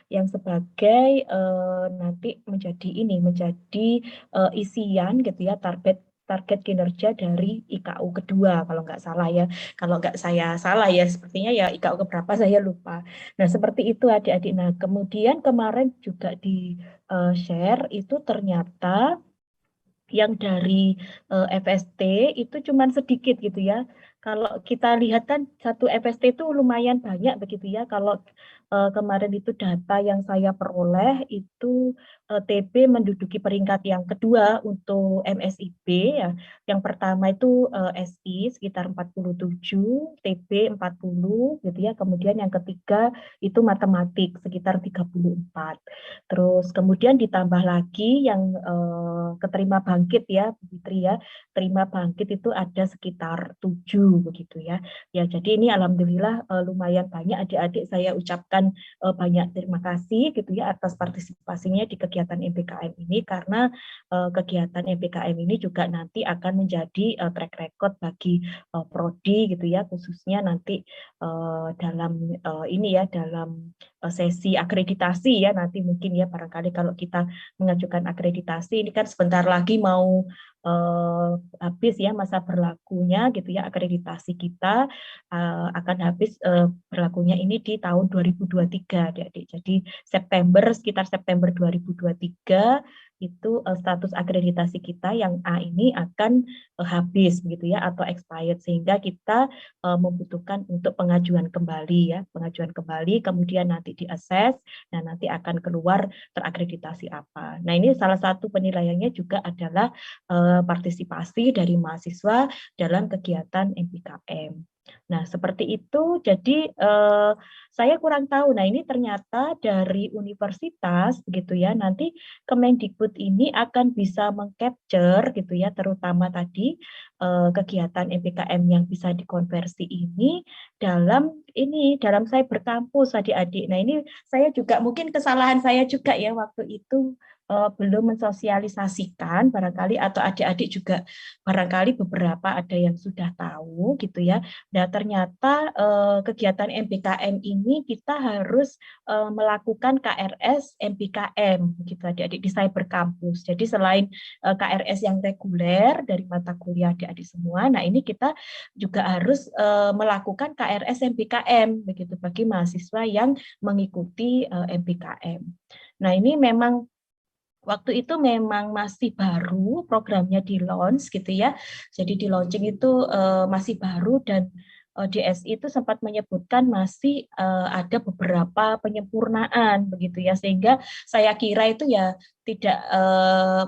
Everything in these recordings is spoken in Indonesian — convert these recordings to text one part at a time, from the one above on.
yang sebagai nanti menjadi isian gitu ya, target kinerja dari IKU kedua kalau nggak salah ya. Kalau nggak saya salah ya, sepertinya ya IKU keberapa saya lupa. Nah, seperti itu adik-adik. Nah, kemudian kemarin juga di share itu ternyata yang dari FST itu cuman sedikit gitu ya. Kalau kita lihat kan satu FST itu lumayan banyak begitu ya. Kalau kemarin itu data yang saya peroleh itu TB menduduki peringkat yang kedua untuk MSIB ya. Yang pertama itu SI sekitar 47, TB 40 gitu ya. Kemudian yang ketiga itu matematik sekitar 34. Terus kemudian ditambah lagi yang keterima bangkit ya, Bu Fitri ya, terima bangkit itu ada sekitar 7 begitu ya. Ya, jadi ini alhamdulillah lumayan banyak adik-adik saya ucapkan banyak terima kasih gitu ya atas partisipasinya di kegiatan MBKM ini karena kegiatan MBKM ini juga nanti akan menjadi track record bagi prodi gitu ya, khususnya nanti dalam ini ya dalam sesi akreditasi ya nanti mungkin ya barangkali kalau kita mengajukan akreditasi ini kan sebentar lagi mau habis ya masa berlakunya gitu ya akreditasi kita akan habis berlakunya ini di tahun 2023 adik-adik. Jadi sekitar September 2023 itu status akreditasi kita yang A ini akan habis begitu ya atau expired sehingga kita membutuhkan untuk pengajuan kembali ya, pengajuan kembali kemudian nanti diakses dan nanti akan keluar terakreditasi apa. Nah, ini salah satu penilaiannya juga adalah partisipasi dari mahasiswa dalam kegiatan MBKM. Nah, seperti itu. Jadi saya kurang tahu. Nah, ini ternyata dari universitas begitu ya. Nanti Kemendikbud ini akan bisa mengcapture gitu ya, terutama tadi kegiatan MBKM yang bisa dikonversi ini dalam saya berkampus adik-adik. Nah, ini saya juga mungkin kesalahan saya juga ya waktu itu belum mensosialisasikan barangkali atau adik-adik juga barangkali beberapa ada yang sudah tahu gitu ya. Nah, ternyata kegiatan MBKM ini kita harus melakukan KRS MBKM gitu adik-adik di Cyber Campus. Jadi selain KRS yang reguler dari mata kuliah adik-adik semua, nah ini kita juga harus melakukan KRS MBKM begitu bagi mahasiswa yang mengikuti MBKM. Nah, ini memang waktu itu memang masih baru programnya di launch gitu ya. Jadi di launching itu masih baru dan DSI itu sempat menyebutkan masih ada beberapa penyempurnaan begitu ya sehingga saya kira itu ya tidak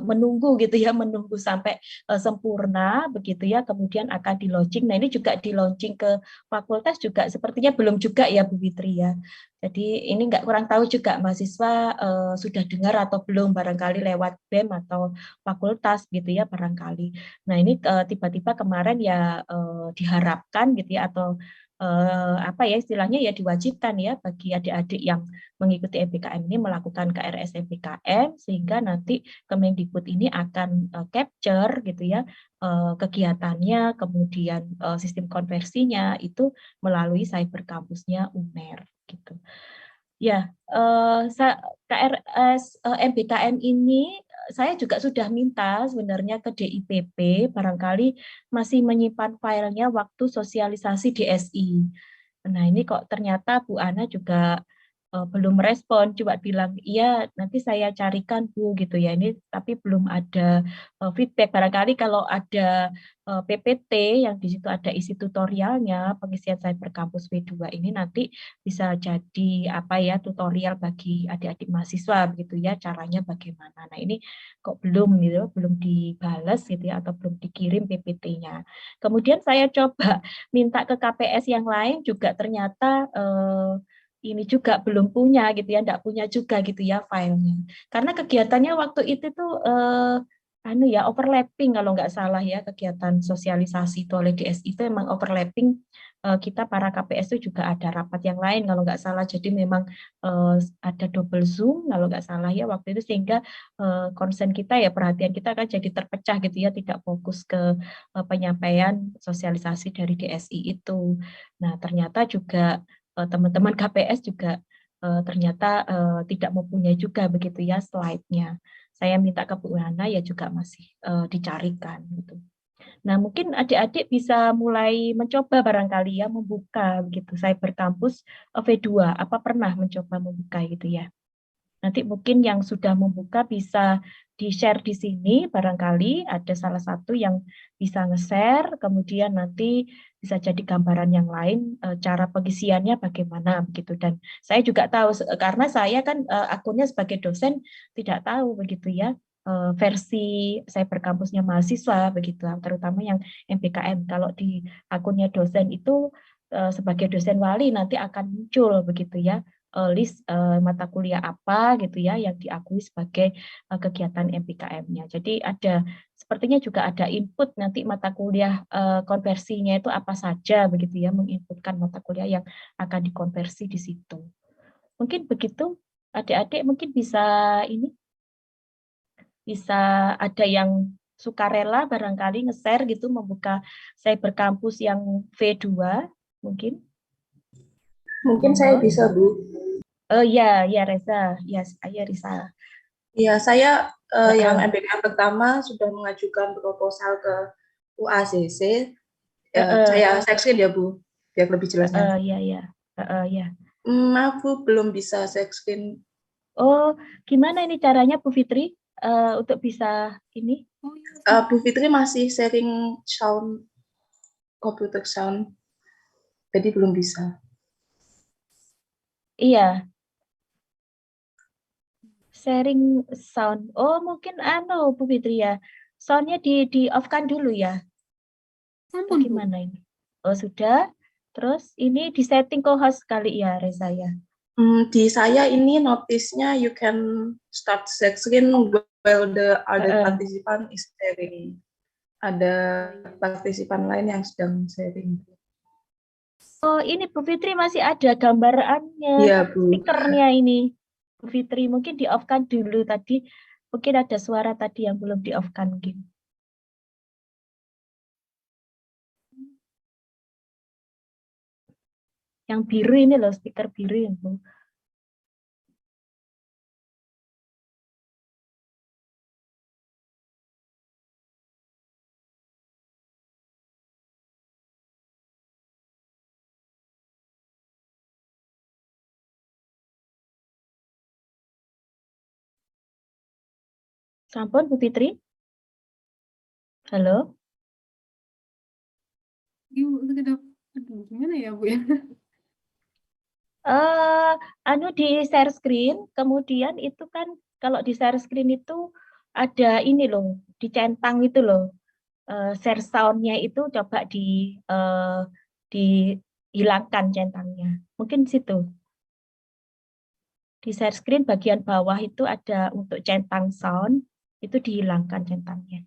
menunggu gitu ya menunggu sampai sempurna begitu ya kemudian akan di launching. Nah, ini juga di launching ke fakultas juga sepertinya belum juga ya Bu Fitri ya. Jadi ini nggak kurang tahu juga mahasiswa sudah dengar atau belum barangkali lewat BEM atau fakultas gitu ya barangkali. Nah, ini tiba-tiba kemarin ya diharapkan gitu ya atau apa ya istilahnya ya diwajibkan ya bagi adik-adik yang mengikuti MBKM ini melakukan KRS MBKM sehingga nanti Kemendikbud ini akan capture gitu ya kegiatannya kemudian sistem konversinya itu melalui cyber kampusnya UNER gitu. Ya, KRS MBKM ini saya juga sudah minta sebenarnya ke DIPP, barangkali masih menyimpan filenya waktu sosialisasi DSI. Nah, ini kok ternyata Bu Ana juga belum merespon, coba bilang, iya nanti saya carikan Bu gitu ya, ini tapi belum ada feedback. Barangkali kalau ada PPT yang di situ ada isi tutorialnya, pengisian Cyber Campus W2 ini nanti bisa jadi apa ya tutorial bagi adik-adik mahasiswa begitu ya, caranya bagaimana. Nah, ini kok belum gitu, belum dibalas gitu ya atau belum dikirim PPT-nya. Kemudian saya coba minta ke KPS yang lain juga ternyata ini juga belum punya gitu ya, enggak punya juga gitu ya filenya. Karena kegiatannya waktu itu tuh anu ya overlapping kalau nggak salah ya kegiatan sosialisasi itu oleh DSI itu emang overlapping kita para KPS itu juga ada rapat yang lain kalau nggak salah jadi memang ada double zoom kalau nggak salah ya waktu itu sehingga concern kita ya perhatian kita kan jadi terpecah gitu ya tidak fokus ke penyampaian sosialisasi dari DSI itu. Nah ternyata juga teman-teman KPS juga ternyata tidak mempunyai juga begitu ya slide-nya. Saya minta ke Bu Hana ya juga masih dicarikan gitu. Nah, mungkin adik-adik bisa mulai mencoba barangkali ya membuka begitu Cyber Campus V2. Apa pernah mencoba membuka gitu ya? Nanti mungkin yang sudah membuka bisa di-share di sini, barangkali ada salah satu yang bisa nge-share, kemudian nanti bisa jadi gambaran yang lain, cara pengisiannya bagaimana begitu. Dan saya juga tahu, karena saya kan akunnya sebagai dosen tidak tahu begitu ya, versi Cyber Campusnya mahasiswa begitu, terutama yang MBKM. Kalau di akunnya dosen itu sebagai dosen wali nanti akan muncul begitu ya, list mata kuliah apa gitu ya yang diakui sebagai kegiatan MPKM-nya. Jadi ada sepertinya juga ada input nanti mata kuliah konversinya itu apa saja begitu ya, menginputkan mata kuliah yang akan dikonversi di situ. Mungkin begitu, adik-adik mungkin bisa ini bisa ada yang sukarela barangkali nge-share gitu membuka Cyber Campus yang V2 mungkin. Mungkin saya bisa, Bu. Oh ya, ya Reza, ya saya Risa. Ya, saya yang MBKM pertama sudah mengajukan proposal ke UACC. Saya share ya, Bu, biar lebih jelasnya. Ya, ya, ya. Maaf, Bu, belum bisa share screen. Oh, gimana ini caranya Bu Fitri untuk bisa ini? Bu Fitri masih sharing sound, computer sound, jadi belum bisa. Iya, sharing sound. Oh, mungkin Bu Fitri ya. Soundnya di off kan dulu ya. Sampun, gimana ini? Oh, sudah. Terus ini di setting co-host kali ya, Reza ya. Di saya ini notisnya you can start share screen while the other participant is sharing. Ada partisipan lain yang sedang sharing. Oh, ini Bu Fitri masih ada gambarannya, Iya, Bu. Speakernya ini. Bu Fitri mungkin di off kan dulu tadi. Mungkin ada suara tadi yang belum di off kan mungkin. Yang biru ini loh, speaker biru itu. Sampun Bu Fitri? Halo? Aduh, gimana ya Bu ya? Di share screen, kemudian itu kan kalau di share screen itu ada ini loh, dicentang itu loh, share sound-nya itu coba dihilangkan centangnya. Mungkin situ. Di share screen bagian bawah itu ada untuk centang sound, itu dihilangkan centangnya.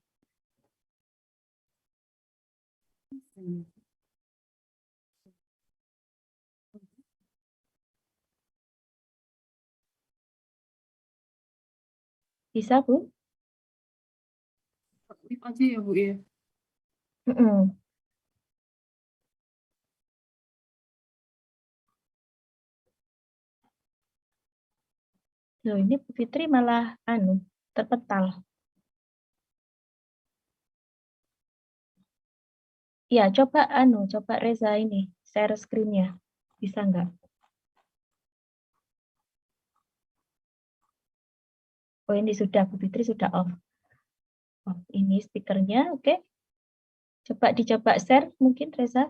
Bisa, Bu? Aktif aja ya Bu ya. Loh, ini Bu Fitri malah terpental. Ya, coba Reza ini share screen-nya. Bisa nggak? Oh, ini sudah Bu Fitri sudah off. Oh, ini speakernya, oke. Coba dicoba share mungkin Reza.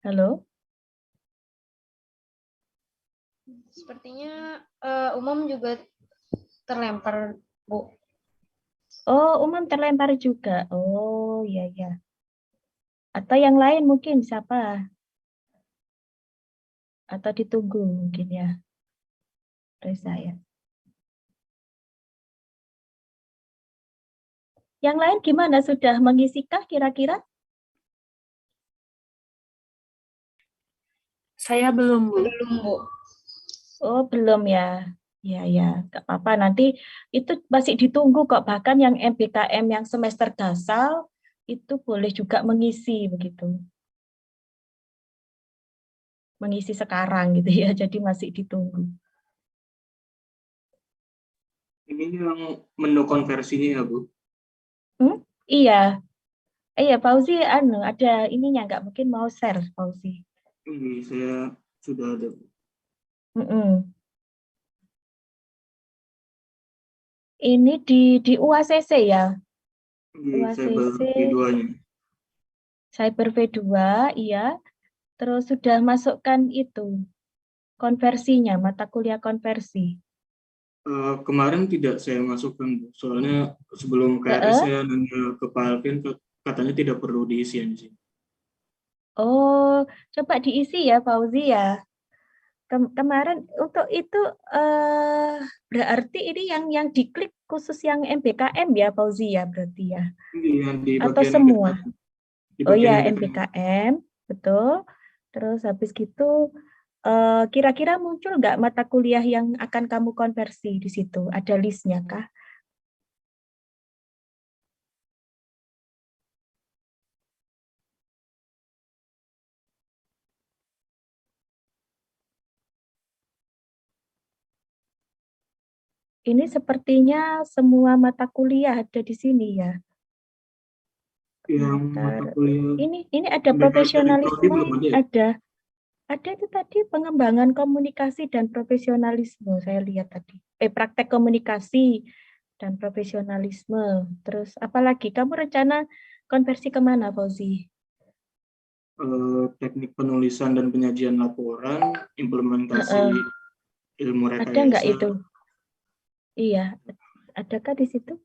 Halo? Sepertinya umum juga terlempar, Bu. Oh, umum terlempar juga. Oh, iya, iya. Atau yang lain mungkin siapa? Atau ditunggu mungkin ya. Reza ya. Yang lain gimana? Sudah mengisikah kira-kira? Saya belum, Bu. Belum, Bu. Oh, belum ya. Ya, ya, nggak apa-apa. Nanti itu masih ditunggu kok. Bahkan yang MBKM yang semester dasar itu boleh juga mengisi begitu. mengisi sekarang gitu ya, jadi masih ditunggu. Ini yang menu konversinya ya, Bu? Iya, iya Fauzi, ada ininya nggak? Mungkin mau share Fauzi. Ini saya sudah ada. Mm-mm. Ini di UACC ya, Ini saya baru UACC keduanya. Cyber V2, iya. Terus sudah masukkan itu konversinya, mata kuliah konversi. Kemarin tidak saya masukkan, Bu. Soalnya sebelum KRS Heeh. saya nanya ke Pak Alvin, katanya tidak perlu diisi di sini. Oh, coba diisi ya Fauzi ya. Kemarin untuk itu berarti ini yang diklik khusus yang MBKM ya Fauzi ya berarti ya. Ini yang di Atau bagian semua? di Oh bagian ya MBKM. MBKM, betul. Terus habis gitu kira-kira muncul nggak mata kuliah yang akan kamu konversi di situ? Ada listnya kah? Ini sepertinya semua mata kuliah ada di sini ya. Yang mata kuliah Ini ada MBKM dari Prodi profesionalisme, belum ada ya? ada itu tadi pengembangan komunikasi dan profesionalisme saya lihat tadi. Praktek komunikasi dan profesionalisme. Terus apalagi kamu rencana konversi kemana Fauzi? Teknik penulisan dan penyajian laporan, implementasi ilmu Ada nggak rekayasa. itu? Iya, adakah di situ?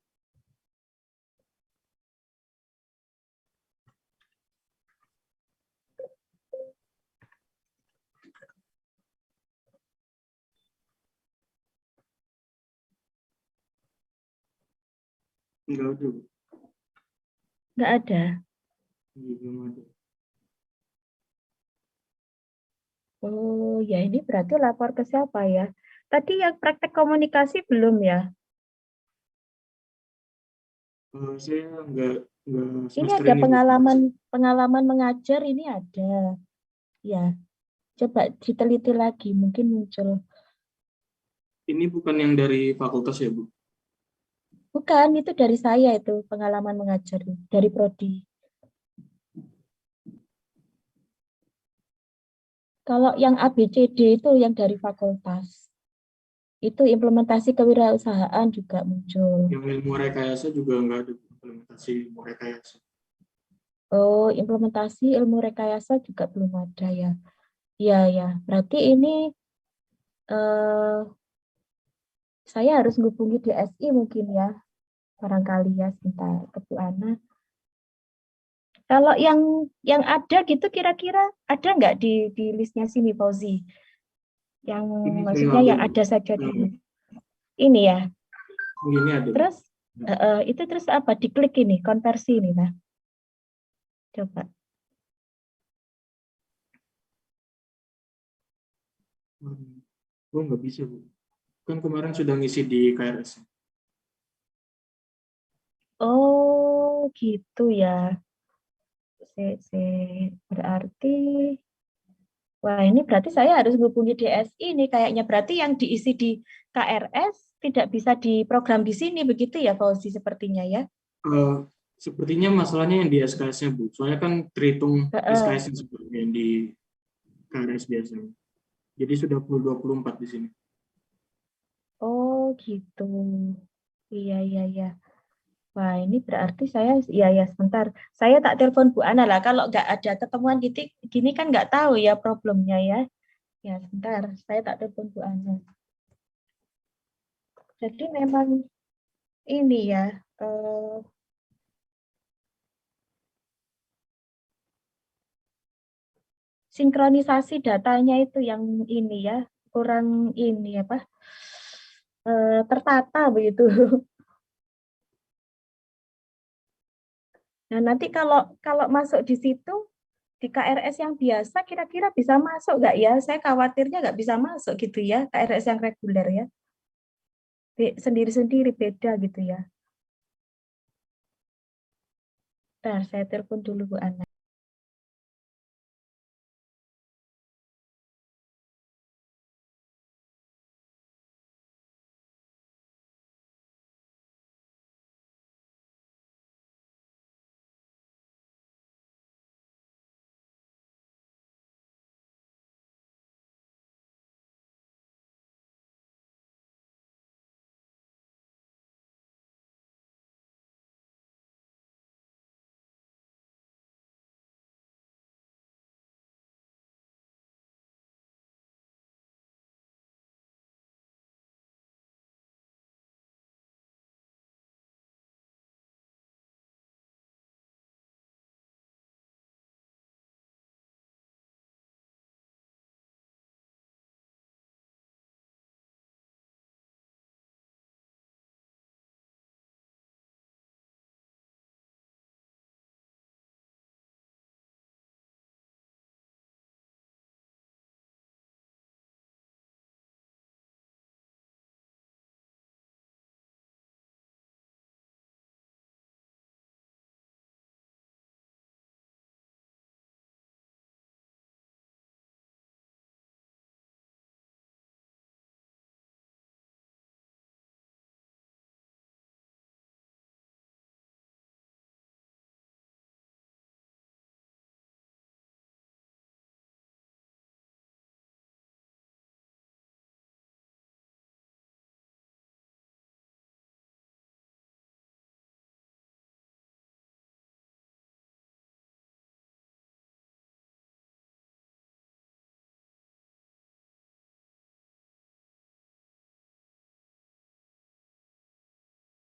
Enggak ada, Bu. Nggak ada. Belum ada. Oh, ya ini berarti lapor ke siapa ya? Tadi yang praktek komunikasi belum ya? Saya enggak Ini semester ada ini, Bu. pengalaman mengajar ini ada. Ya, coba diteliti lagi mungkin muncul. Ini bukan yang dari fakultas ya, Bu? Bukan, itu dari saya itu pengalaman mengajar dari prodi. Kalau yang ABCD itu yang dari fakultas. Itu implementasi kewirausahaan juga muncul. Yang ilmu rekayasa juga enggak ada, Bu. Implementasi ilmu rekayasa. Oh, implementasi ilmu rekayasa juga belum ada ya. Iya, ya. Berarti ini saya harus menghubungi DSI mungkin ya. Barangkali ya, sebentar ke Bu Ana. Kalau yang ada gitu kira-kira ada nggak di listnya sini Fauzi? Yang Ini saya maksudnya ada, yang Bu. ada saja dulu. Ini ya. Ini ada, Bu. Terus itu terus apa? Diklik ini konversi ini nah. Coba. Oh, nggak bisa, Bu. Kan kemarin sudah ngisi di KRS. Oh, gitu ya. Berarti wah ini berarti saya harus menghubungi DSI ini kayaknya berarti yang diisi di KRS tidak bisa diprogram di sini begitu ya Fauzi sepertinya ya. Sepertinya masalahnya yang di SKS-nya, Bu. Soalnya kan terhitung SKS-nya seperti yang di KRS biasanya. Jadi sudah 24 di sini. Oh gitu. Iya iya iya. Wah ini berarti saya iya ya sebentar. Saya tak telepon Bu Ana lah. Kalau nggak ada ketemuan gitu gini kan nggak tahu ya problemnya ya. Ya sebentar. Saya tak telepon Bu Ana. Jadi memang ini ya. Sinkronisasi datanya itu yang ini ya kurang ini apa tertata begitu. Nah nanti kalau kalau masuk di situ di KRS yang biasa kira-kira bisa masuk nggak ya? Saya khawatirnya nggak bisa masuk gitu ya KRS yang reguler ya. Sendiri-sendiri beda gitu ya. Bentar, saya telepon dulu Bu Ana.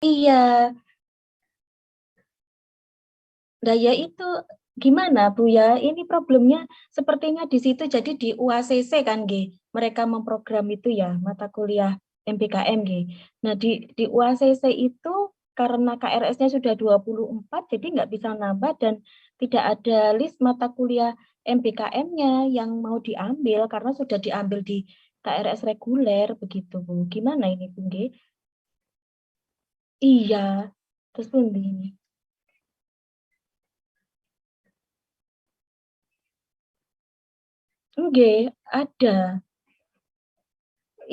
Iya. Nah ya itu gimana Bu ya? Ini problemnya sepertinya di situ. Jadi di UACC kan G, mereka memprogram itu ya mata kuliah MBKM G. Nah di UACC itu karena KRS-nya sudah 24 jadi nggak bisa nambah dan tidak ada list mata kuliah MBKM-nya yang mau diambil karena sudah diambil di KRS reguler begitu Bu. Gimana ini Bu G? Iya, terus pundi ini. Nggih, ada.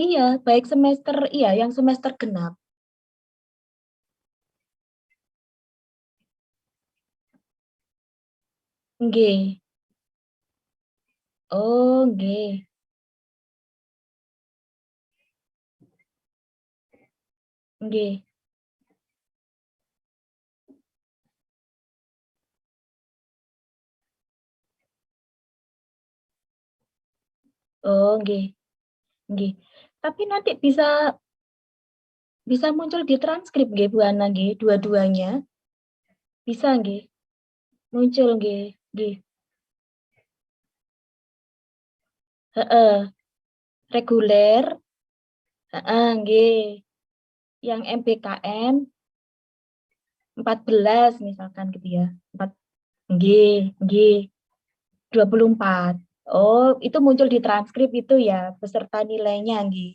Iya, baik semester, iya yang semester genap. Nggih. Oh, nggih. Nggih. Oh, nggih. Nggih. Tapi nanti bisa muncul di transkrip nggih Bu Ana nggih, dua-duanya. Bisa nggih? Muncul nggih. Nggih. Heeh. Reguler. Heeh, nggih. Yang MBKM 14 misalkan gitu ya. 4 nggih, nggih. 24. Oh, itu muncul di transkrip itu ya, beserta nilainya nggih.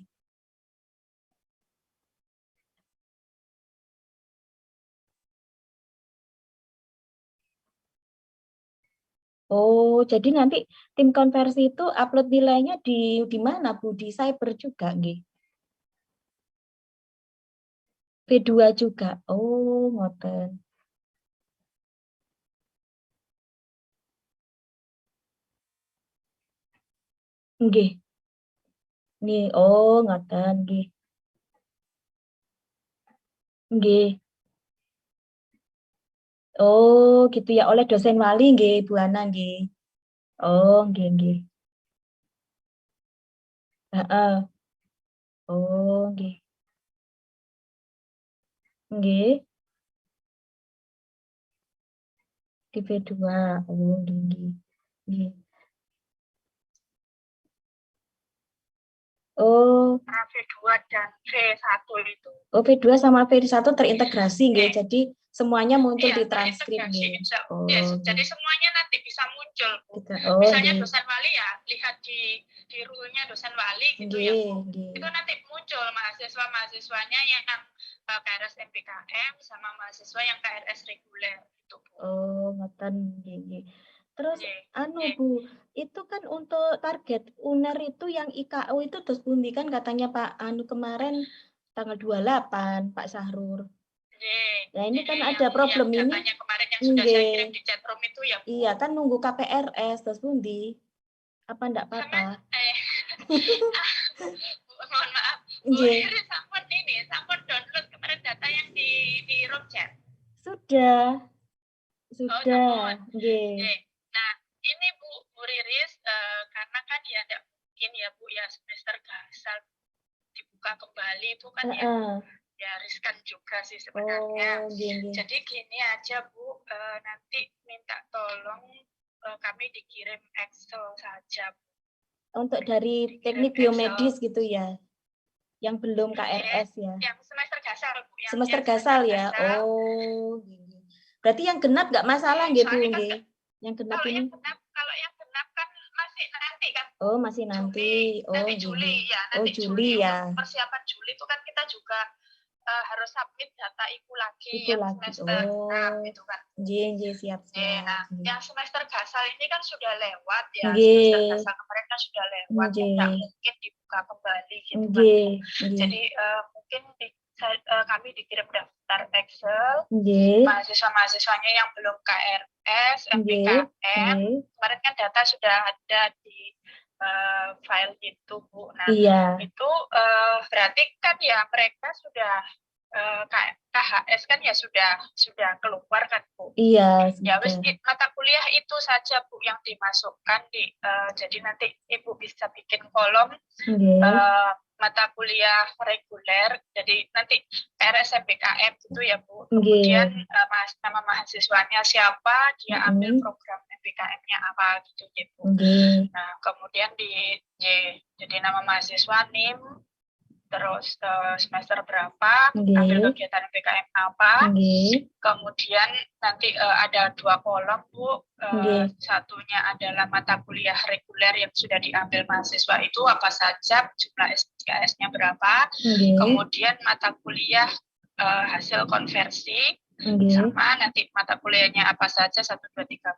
Oh, jadi nanti tim konversi itu upload nilainya di mana Bu? Di Cyber juga nggih. V2 juga. Oh, ngoten. Nggih. Nggih. Oh, ngoten nggih. Nggih. Oh, gitu ya oleh dosen wali nggih, Bu Ana nggih. Oh, nggih nggih. Heeh. Oh, nggih. Nggih. Di V2. Oh, nggih nggih. Nggih. Oh, V2 dan V1 itu. oh V2 sama V1 terintegrasi nggih. Jadi semuanya muncul Iya, di transkrip terintegrasi. nggih. Oh, Oh, jadi nggih. semuanya nanti bisa muncul, Bu. Kita, oh, Misalnya nggih. dosen wali ya, lihat di rule-nya dosen wali gitu ya, Nggih, Bu. nggih. Itu nanti muncul mahasiswa-mahasiswanya yang KRS MBKM sama mahasiswa yang KRS reguler gitu, Bu. Oh, ngoten nggih, nggih. Terus Nggih, anu nggih. Bu, itu kan untuk target UNER itu yang IKU itu terus pundi kan katanya Pak anu kemarin tanggal 28 Pak Sahrur. Nggih. Nah, ini kan Jadi ada problem yang ini. datanya kemarin yang sudah saya Nggih. kirim di chatroom itu ya, Bu. Iya, kan nunggu KPRS terus pundi? Apa ndak Sama apa-apa? mohon maaf, Bu Nggih. Iris sampun download kemarin data yang di room chat. Sudah. Oh, Sudah. sampun. Nggih. Oke. Nah, ini Bu Riris, karena kan ya enggak mungkin ya Bu ya semester gasal dibuka kembali itu kan ya riskan juga sih sebenarnya. Oh, nggih, nggih. Jadi gini aja Bu, nanti minta tolong kami dikirim Excel saja, Bu. Untuk dari Dikirim teknik Excel. biomedis gitu ya? Yang belum KRS ya? Yang semester gasal, Bu. Semester gasal ya? Oh, gini. Berarti yang genap nggak masalah nggih Bu, Soalnya kan nggih? Yang genap kalau ini? yang genap kan masih nanti kan. Oh, masih nanti. Oh, nanti gini. Juli ya. Oh, Nanti Juli ya. Untuk persiapan Juli itu kan kita juga harus submit data IPU lagi Itu yang lagi. semester genap itu kan. Nggih, siap-siap. Nah, yang semester gasal ini kan sudah lewat ya. Nggih. Semester gasal kemarin kan sudah lewat. Tidak mungkin dibuka kembali gitu kan. Nggih. Jadi mungkin kami dikirim daftar Excel. Nggih. Mahasiswa-mahasiswanya yang belum KRS, MBKM. Kemarin kan data sudah ada di file itu, Bu. Nah, itu berarti kan ya mereka sudah KHS kan ya sudah keluar kan, Bu. Iya. Ya wis mata kuliah itu saja Bu yang dimasukkan di jadi nanti Ibu bisa bikin kolom mata kuliah reguler, jadi nanti KRS MBKM gitu ya Bu. Kemudian nama mahasiswanya siapa, dia ambil program MBKM-nya apa gitu Bu. Nah kemudian jadi nama mahasiswa, NIM, terus semester berapa, ambil kegiatan MBKM apa, kemudian nanti ada 2 kolom Bu, satunya adalah mata kuliah reguler yang sudah diambil mahasiswa itu apa saja, jumlah SKS-nya berapa, kemudian mata kuliah hasil konversi, sama nanti mata kuliahnya apa saja 1, 2, 3,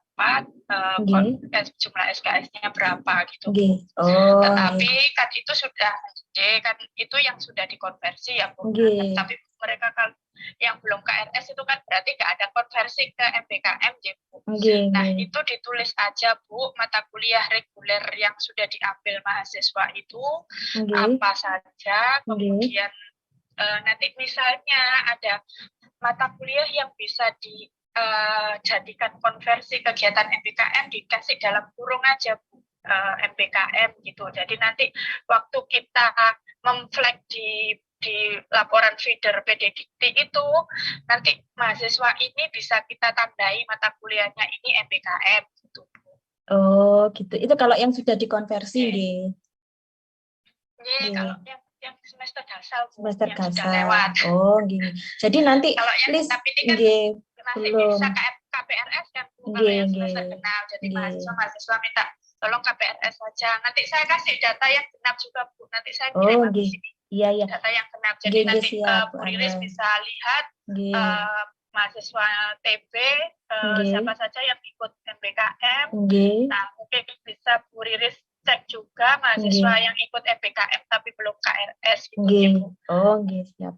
4, jumlah SKS-nya berapa gitu. Tetapi kan itu sudah kan itu yang sudah dikonversi ya Bu. Tapi mereka kan yang belum KRS itu kan berarti nggak ada konversi ke MBKM ya Bu. Nah itu ditulis aja Bu, mata kuliah reguler yang sudah diambil mahasiswa itu apa saja, kemudian nanti misalnya ada mata kuliah yang bisa dijadikan konversi kegiatan MBKM, dikasih dalam kurung aja Bu, MBKM gitu. Jadi nanti waktu kita memflag di laporan feeder PDDikti itu, nanti mahasiswa ini bisa kita tandai mata kuliahnya ini MBKM gitu Bu. Oh gitu, itu kalau yang sudah dikonversi Kalau yang semester dasar Bu, semester yang dasar sudah lewat. Oh gini, jadi nanti kalau yang list tapi ini kan masih belum bisa KPRS kan Bu, kalau yang semester genap. Jadi mahasiswa minta tolong KPRS saja. Nanti saya kasih data yang genap juga Bu. Nanti saya kirim di sini. Iya. Data yang genap. Jadi nanti Bu Riris bisa lihat mahasiswa TB siapa saja yang ikut MBKM. Nah mungkin bisa Bu Riris cek juga mahasiswa yang ikut MBKM tapi belum KRS gitu. Siap.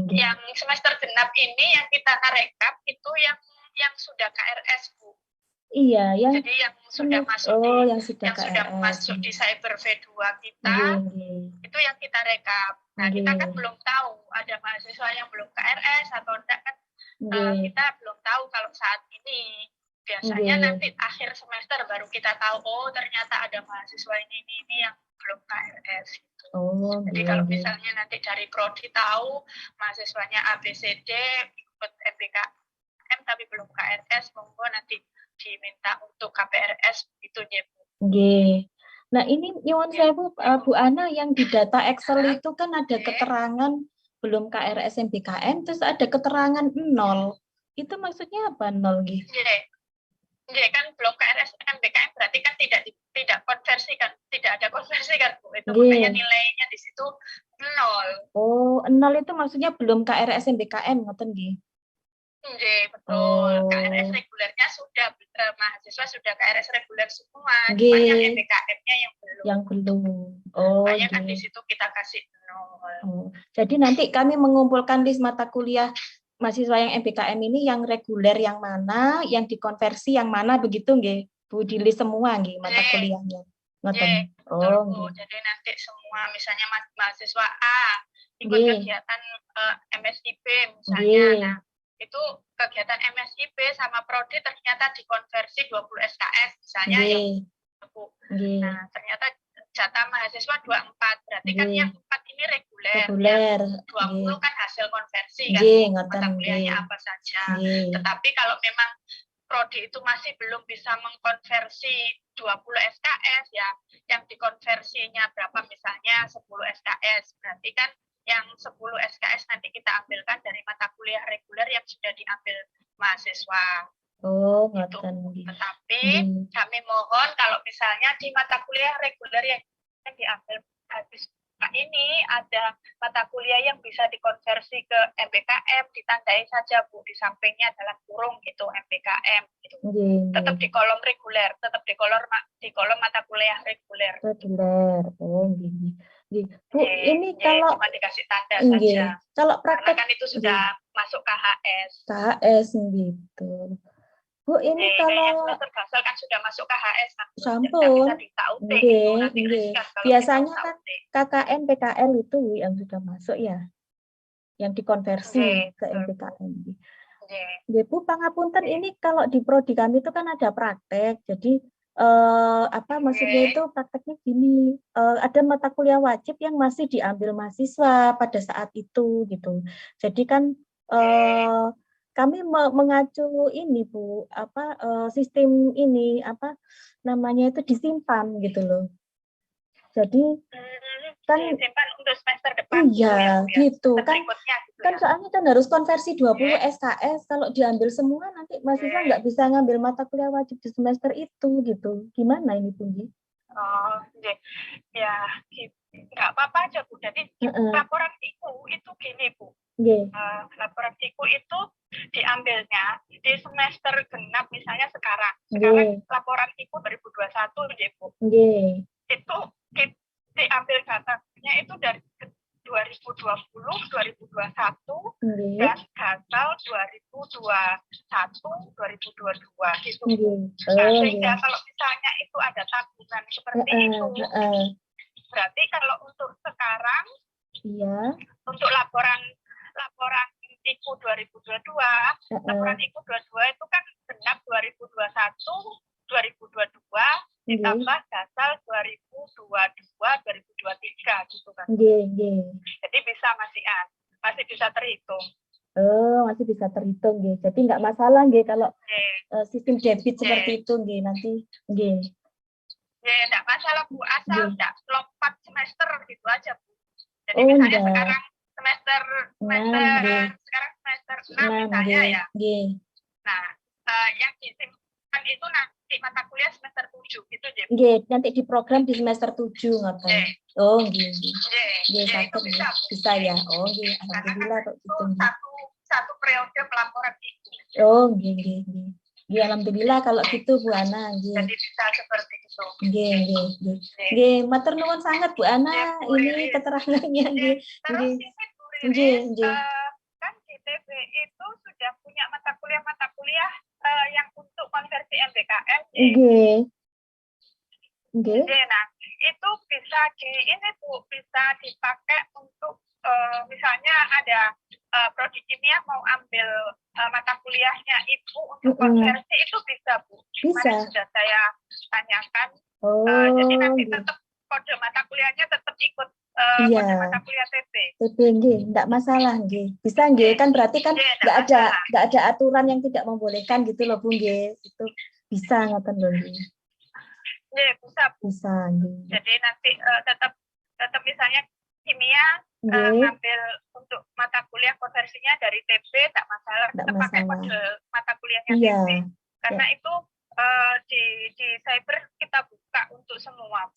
Yang semester genap ini yang kita rekap itu yang sudah KRS Bu. Iya, jadi yang sudah masuk sudah masuk di Cyber V2 kita itu yang kita rekap. Nah kita kan belum tahu ada mahasiswa yang belum KRS atau enggak kan, kita belum tahu kalau saat ini. Biasanya nanti akhir semester baru kita tahu, oh ternyata ada mahasiswa ini yang belum KRS gitu. Jadi kalau misalnya nanti dari prodi tahu mahasiswanya ABCD ikut MBKM tapi belum KRS, monggo nanti diminta untuk KPRS gitu ya Bu. Nah ini nyuwun sewu Bu Ana, yang di data Excel itu kan ada keterangan belum KRS MBKM, terus ada keterangan 0. Itu maksudnya apa 0 gitu? Kan belum KRS MBKM berarti kan tidak konversi kan, tidak ada konversi kan Bu. Itu makanya nilainya di situ 0. Oh, 0 itu maksudnya belum KRS MBKM ngoten nggih. Betul. KRS regulernya sudah, mahasiswa sudah KRS reguler semua, cuma yang MBKM-nya yang belum. Makanya kan di situ kita kasih 0. Jadi nanti kami mengumpulkan list mata kuliah mahasiswa yang MBKM ini, yang reguler yang mana, yang dikonversi yang mana, begitu nggih Bu, di list semua nggih mata kuliahnya. Ngoten. Bu. Jadi nanti semua misalnya mahasiswa A ikut kegiatan MSIP misalnya. Nah, itu kegiatan MSIP sama prodi ternyata dikonversi 20 SKS misalnya ya Bu. Nah, ternyata jatah mahasiswa 24, berarti kan yang 4 ini reguler. 20 kan hasil konversi kan, mata kuliahnya apa saja. Tetapi kalau memang prodi itu masih belum bisa mengkonversi 20 SKS ya, yang dikonversinya berapa misalnya 10 SKS, berarti kan yang 10 SKS nanti kita ambilkan dari mata kuliah reguler yang sudah diambil mahasiswa. Gitu. Tetapi kami mohon kalau misalnya di mata kuliah reguler yang diambil mahasiswa ini ada mata kuliah yang bisa dikonversi ke MBKM, ditandai saja Bu, di sampingnya adalah kurung gitu MBKM gitu. Tetap di kolom reguler, tetap di kolom mata kuliah reguler. Bu, ini kalau cuma dikasih tanda saja. Kalau praktek karena kan itu sudah masuk KHS. KHS gitu. Bu, ini kalau semester dasar kan sudah masuk KHS kan. Sampun. Bisa di-UT gitu, nanti riskan kalau biasanya kan KKN PKL itu yang sudah masuk ya. Yang dikonversi ke MBKM. Bu, pangapunten, ini kalau di prodi kami itu kan ada praktek. Jadi maksudnya itu prakteknya gini, ada mata kuliah wajib yang masih diambil mahasiswa pada saat itu gitu. Jadi kan kami mengacu ini Bu, sistem ini namanya itu disimpan gitu loh. Jadi kan disimpan untuk semester depan. Iya, gitu kan. Gitu kan soalnya kan harus konversi 20 SKS, kalau diambil semua nanti mahasiswa nggak bisa ngambil mata kuliah wajib di semester itu gitu. Gimana ini Bu? Oh, ya nggak apa-apa aja Bu. Jadi laporan itu gini Bu. Laporan itu diambilnya di semester genap misalnya sekarang. Sekarang laporan 2021 Bu. Itu diambil datanya itu dari 2020, 2021, dan gagal 2021, 2022 gitu. Sehingga kalau misalnya itu ada tabungan seperti itu, berarti kalau untuk sekarang, untuk laporan IKU 2022, laporan IKU 22 itu kan genap 2021, 2022, ditambah gasal 2022, 2023 gitu kan. Jadi masih bisa terhitung. Masih bisa terhitung nggih. Jadi nggak masalah nggih kalau sistem debit seperti itu nggih nanti nggih. Enggak masalah Bu, asal enggak lompat semester gitu aja Bu. Jadi misalnya sekarang semester 6 misalnya ya. Nah, yang disimpan itu nanti mata kuliah semester 7 gitu ya. Nggih, nanti diprogram di semester 7 ngoten. Oh, nggih. Nggih, bisa ya. Oh, nggih, alhamdulillah kok gitu. Satu periode pelaporan itu. Oh, nggih. Nggih, alhamdulillah kalau gitu Bu Ana, nggih. Jadi bisa seperti itu. Nggih, matur nuwun sangat Bu Ana, ini keterangannya nggih. Terus ini Bu kan ITB itu sudah punya mata kuliah yang untuk konversi MBKM. Nggih. Nah, itu bisa bisa dipakai untuk misalnya ada prodi kimia mau ambil mata kuliahnya Ibu untuk konversi itu bisa Bu. Kemarin sudah saya tanyakan. Jadi nanti tetap kode mata kuliahnya tetap ikut kode mata kuliah TP. Nggih, enggak masalah nggih. Bisa nggih, kan berarti kan enggak ada aturan yang tidak membolehkan gitu loh Bu nggih. Itu bisa ngoten lho nggih. Nggih, bisa Bu. Bisa nggih. Jadi nanti tetap misalnya kimia ngambil untuk mata kuliah konversinya dari TP enggak masalah, kita pakai kode mata kuliahnya TP. Karena itu di cyber kita buka untuk semua.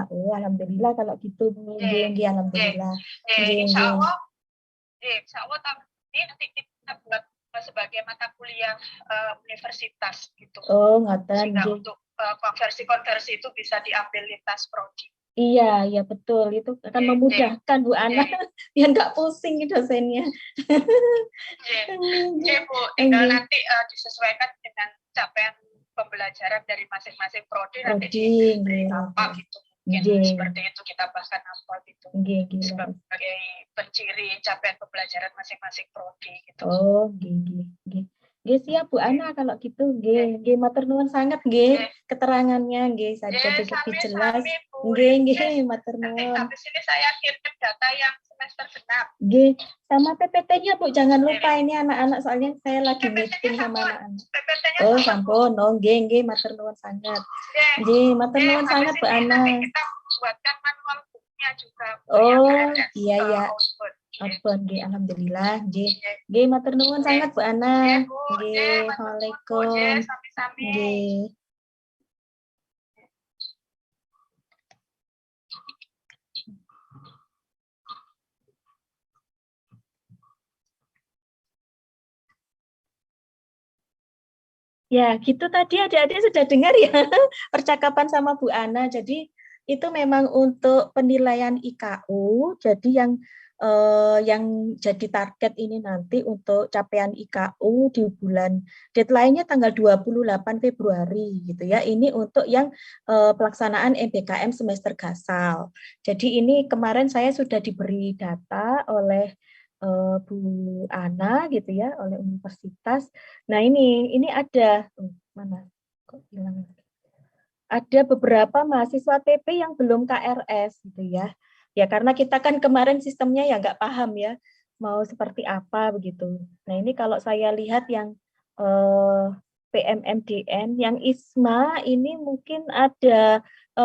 Oh, alhamdulillah kalau gitu Bu. Nggih, alhamdulillah. Insya Allah tahun ini nanti kita buat sebagai mata kuliah universitas gitu. Oh, ngoten. Sehingga untuk konversi itu bisa diambil lintas prodi. Iya, betul. Itu akan memudahkan Bu Ana, biar nggak pusing dosennya. Bu, tinggal nanti disesuaikan dengan capaian pembelajaran dari masing-masing prodi nanti apa gitu. Mungkin seperti itu kita bahkan apa gitu. Sebagai penciri capaian pembelajaran masing-masing prodi gitu. Oh, nggih. Nggih, siap Bu Ana kalau gitu nggih. Nggih, matur nuwun sangat nggih keterangannya nggih, saya jadi lebih jelas. Nggih, matur nuwun. Habis ini saya kirim data yang semester genap. Nggih, sama PPT-nya Bu, jangan lupa ini anak-anak soalnya saya lagi meeting sama anak-anak. Oh, sampun. Oh, nggih, matur nuwun sangat. Nggih, matur nuwun sangat Bu Ana. Kita buatkan manual booknya juga. Oh, iya. Apa nggih, alhamdulillah nggih. Nggih, matur nuwun sangat Bu Ana. Nggih, Waalaikumsalam. Nggih. Ya, gitu tadi adik-adik sudah dengar ya percakapan sama Bu Ana. Jadi itu memang untuk penilaian IKU. Jadi yang jadi target ini nanti untuk capaian IKU di bulan deadline-nya tanggal 28 Februari gitu ya. Ini untuk yang pelaksanaan MBKM semester gasal. Jadi ini kemarin saya sudah diberi data oleh Bu Ana gitu ya, oleh universitas. Nah, ini ada mana kok hilang. ada beberapa mahasiswa TP yang belum KRS gitu ya. Ya karena kita kan kemarin sistemnya ya nggak paham ya mau seperti apa begitu. Nah ini kalau saya lihat yang PMMDN, yang ISMA ini mungkin ada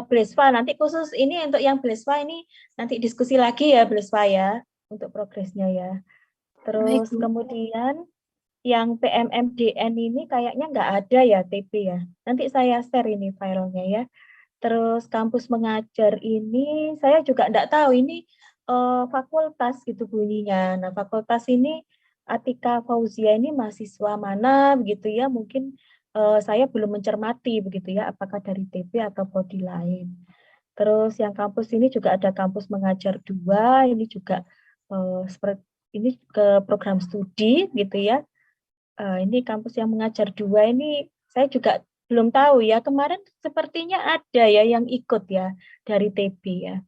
Bleswa. Nanti khusus ini untuk yang Bleswa ini nanti diskusi lagi ya Bleswa ya untuk progresnya ya. Terus kemudian yang PMMDN ini kayaknya nggak ada ya TP ya. Nanti saya share ini filenya ya. Terus kampus mengajar ini saya juga nggak tahu ini fakultas gitu bunyinya. Nah fakultas ini Atika Fauzia ini mahasiswa mana begitu ya. Mungkin saya belum mencermati begitu ya apakah dari TP atau prodi lain. Terus yang kampus ini juga ada kampus mengajar 2, ini juga seperti ini ke program studi gitu ya. Ini kampus yang mengajar 2 ini saya juga belum tahu ya. Kemarin sepertinya ada ya yang ikut ya dari TB ya.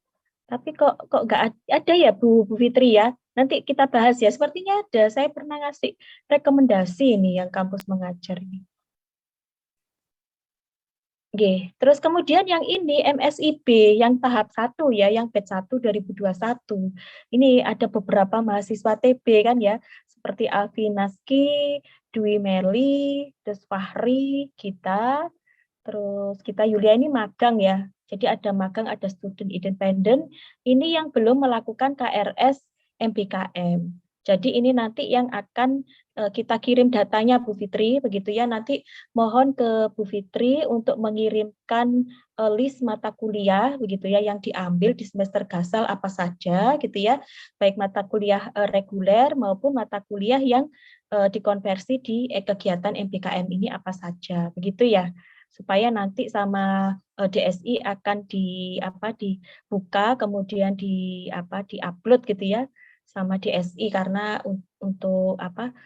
Tapi kok nggak ada ya Bu Fitri ya. Nanti kita bahas ya. Sepertinya ada. Saya pernah ngasih rekomendasi ini yang kampus mengajar ini. Oke. Terus kemudian yang ini MSIB yang tahap 1 ya, yang batch 1 2021. Ini ada beberapa mahasiswa TB kan ya, seperti Alfi Naski, Dwi Meli, terus Fahri, terus kita Yulia ini magang ya. Jadi ada magang, ada student independent. Ini yang belum melakukan KRS MBKM. Jadi ini nanti yang akan kita kirim datanya Bu Fitri, begitu ya. Nanti mohon ke Bu Fitri untuk mengirimkan list mata kuliah, begitu ya, yang diambil di semester gasal apa saja, gitu ya. Baik mata kuliah reguler maupun mata kuliah yang dikonversi di kegiatan MBKM ini apa saja, begitu ya. Supaya nanti sama DSI akan dibuka, kemudian diupload gitu ya sama DSI karena untuk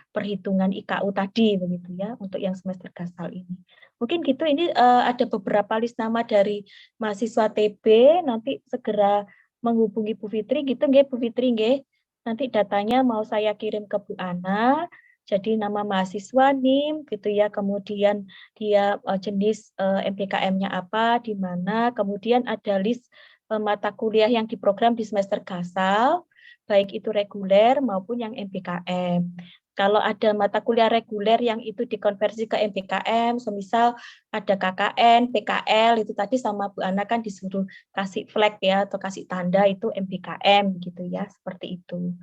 perhitungan IKU tadi begitu ya untuk yang semester gasal ini. Mungkin gitu, ini ada beberapa list nama dari mahasiswa TB, nanti segera menghubungi Bu Fitri gitu nggih Bu Fitri nggih. Nanti datanya mau saya kirim ke Bu Ana. Jadi nama mahasiswa NIM gitu ya, kemudian dia jenis MBKM-nya apa, di mana, kemudian ada list mata kuliah yang diprogram di semester gasal, baik itu reguler maupun yang MBKM. Kalau ada mata kuliah reguler yang itu dikonversi ke MBKM, semisal ada KKN, PKL, itu tadi sama Bu Ana kan disuruh kasih flag ya, atau kasih tanda itu MBKM gitu ya, seperti itu.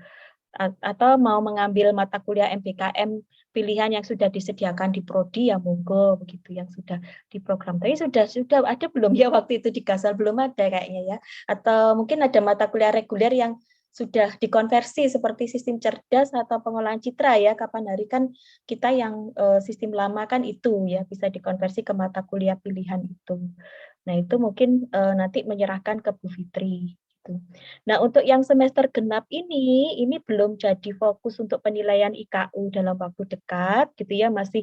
Atau mau mengambil mata kuliah MBKM pilihan yang sudah disediakan di prodi ya monggo begitu, yang sudah diprogram. Tapi sudah ada belum ya waktu itu di Gasal? Belum ada kayaknya ya. Atau mungkin ada mata kuliah reguler yang sudah dikonversi seperti sistem cerdas atau pengolahan citra ya. Kapan hari kan kita yang sistem lama kan itu ya bisa dikonversi ke mata kuliah pilihan itu. Nah itu mungkin nanti menyerahkan ke Bu Fitri. Nah, untuk yang semester genap ini belum jadi fokus untuk penilaian IKU dalam waktu dekat, gitu ya, masih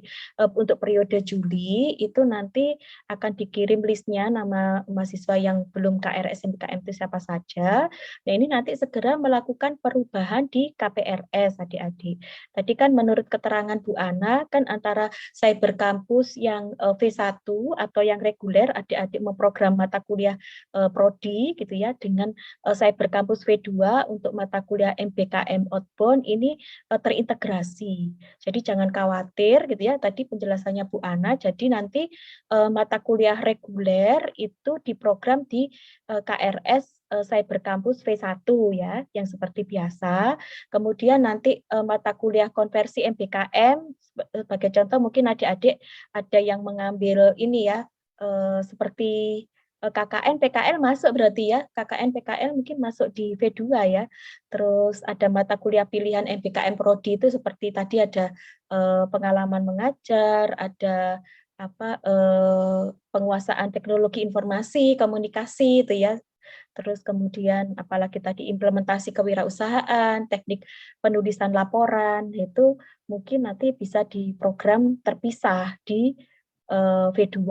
untuk periode Juli, itu nanti akan dikirim listnya nama mahasiswa yang belum KRS MBKM itu siapa saja. Nah, ini nanti segera melakukan perubahan di KPRS, adik-adik. Tadi kan menurut keterangan Bu Ana, kan antara cyber kampus yang V1 atau yang reguler, adik-adik memprogram mata kuliah prodi, gitu ya, dengan Cyber Campus V2 untuk mata kuliah MBKM outbound ini terintegrasi. Jadi jangan khawatir gitu ya, tadi penjelasannya Bu Ana, jadi nanti mata kuliah reguler itu diprogram di KRS Cyber Campus V1 ya, yang seperti biasa. Kemudian nanti mata kuliah konversi MBKM, sebagai contoh mungkin adik-adik ada yang mengambil ini ya, seperti KKN, PKL masuk berarti ya, KKN, PKL mungkin masuk di V2 ya. Terus ada mata kuliah pilihan MBKM Prodi itu seperti tadi ada pengalaman mengajar, ada penguasaan teknologi informasi, komunikasi itu ya. Terus kemudian apalagi tadi implementasi kewirausahaan, teknik penulisan laporan, itu mungkin nanti bisa diprogram terpisah di V2.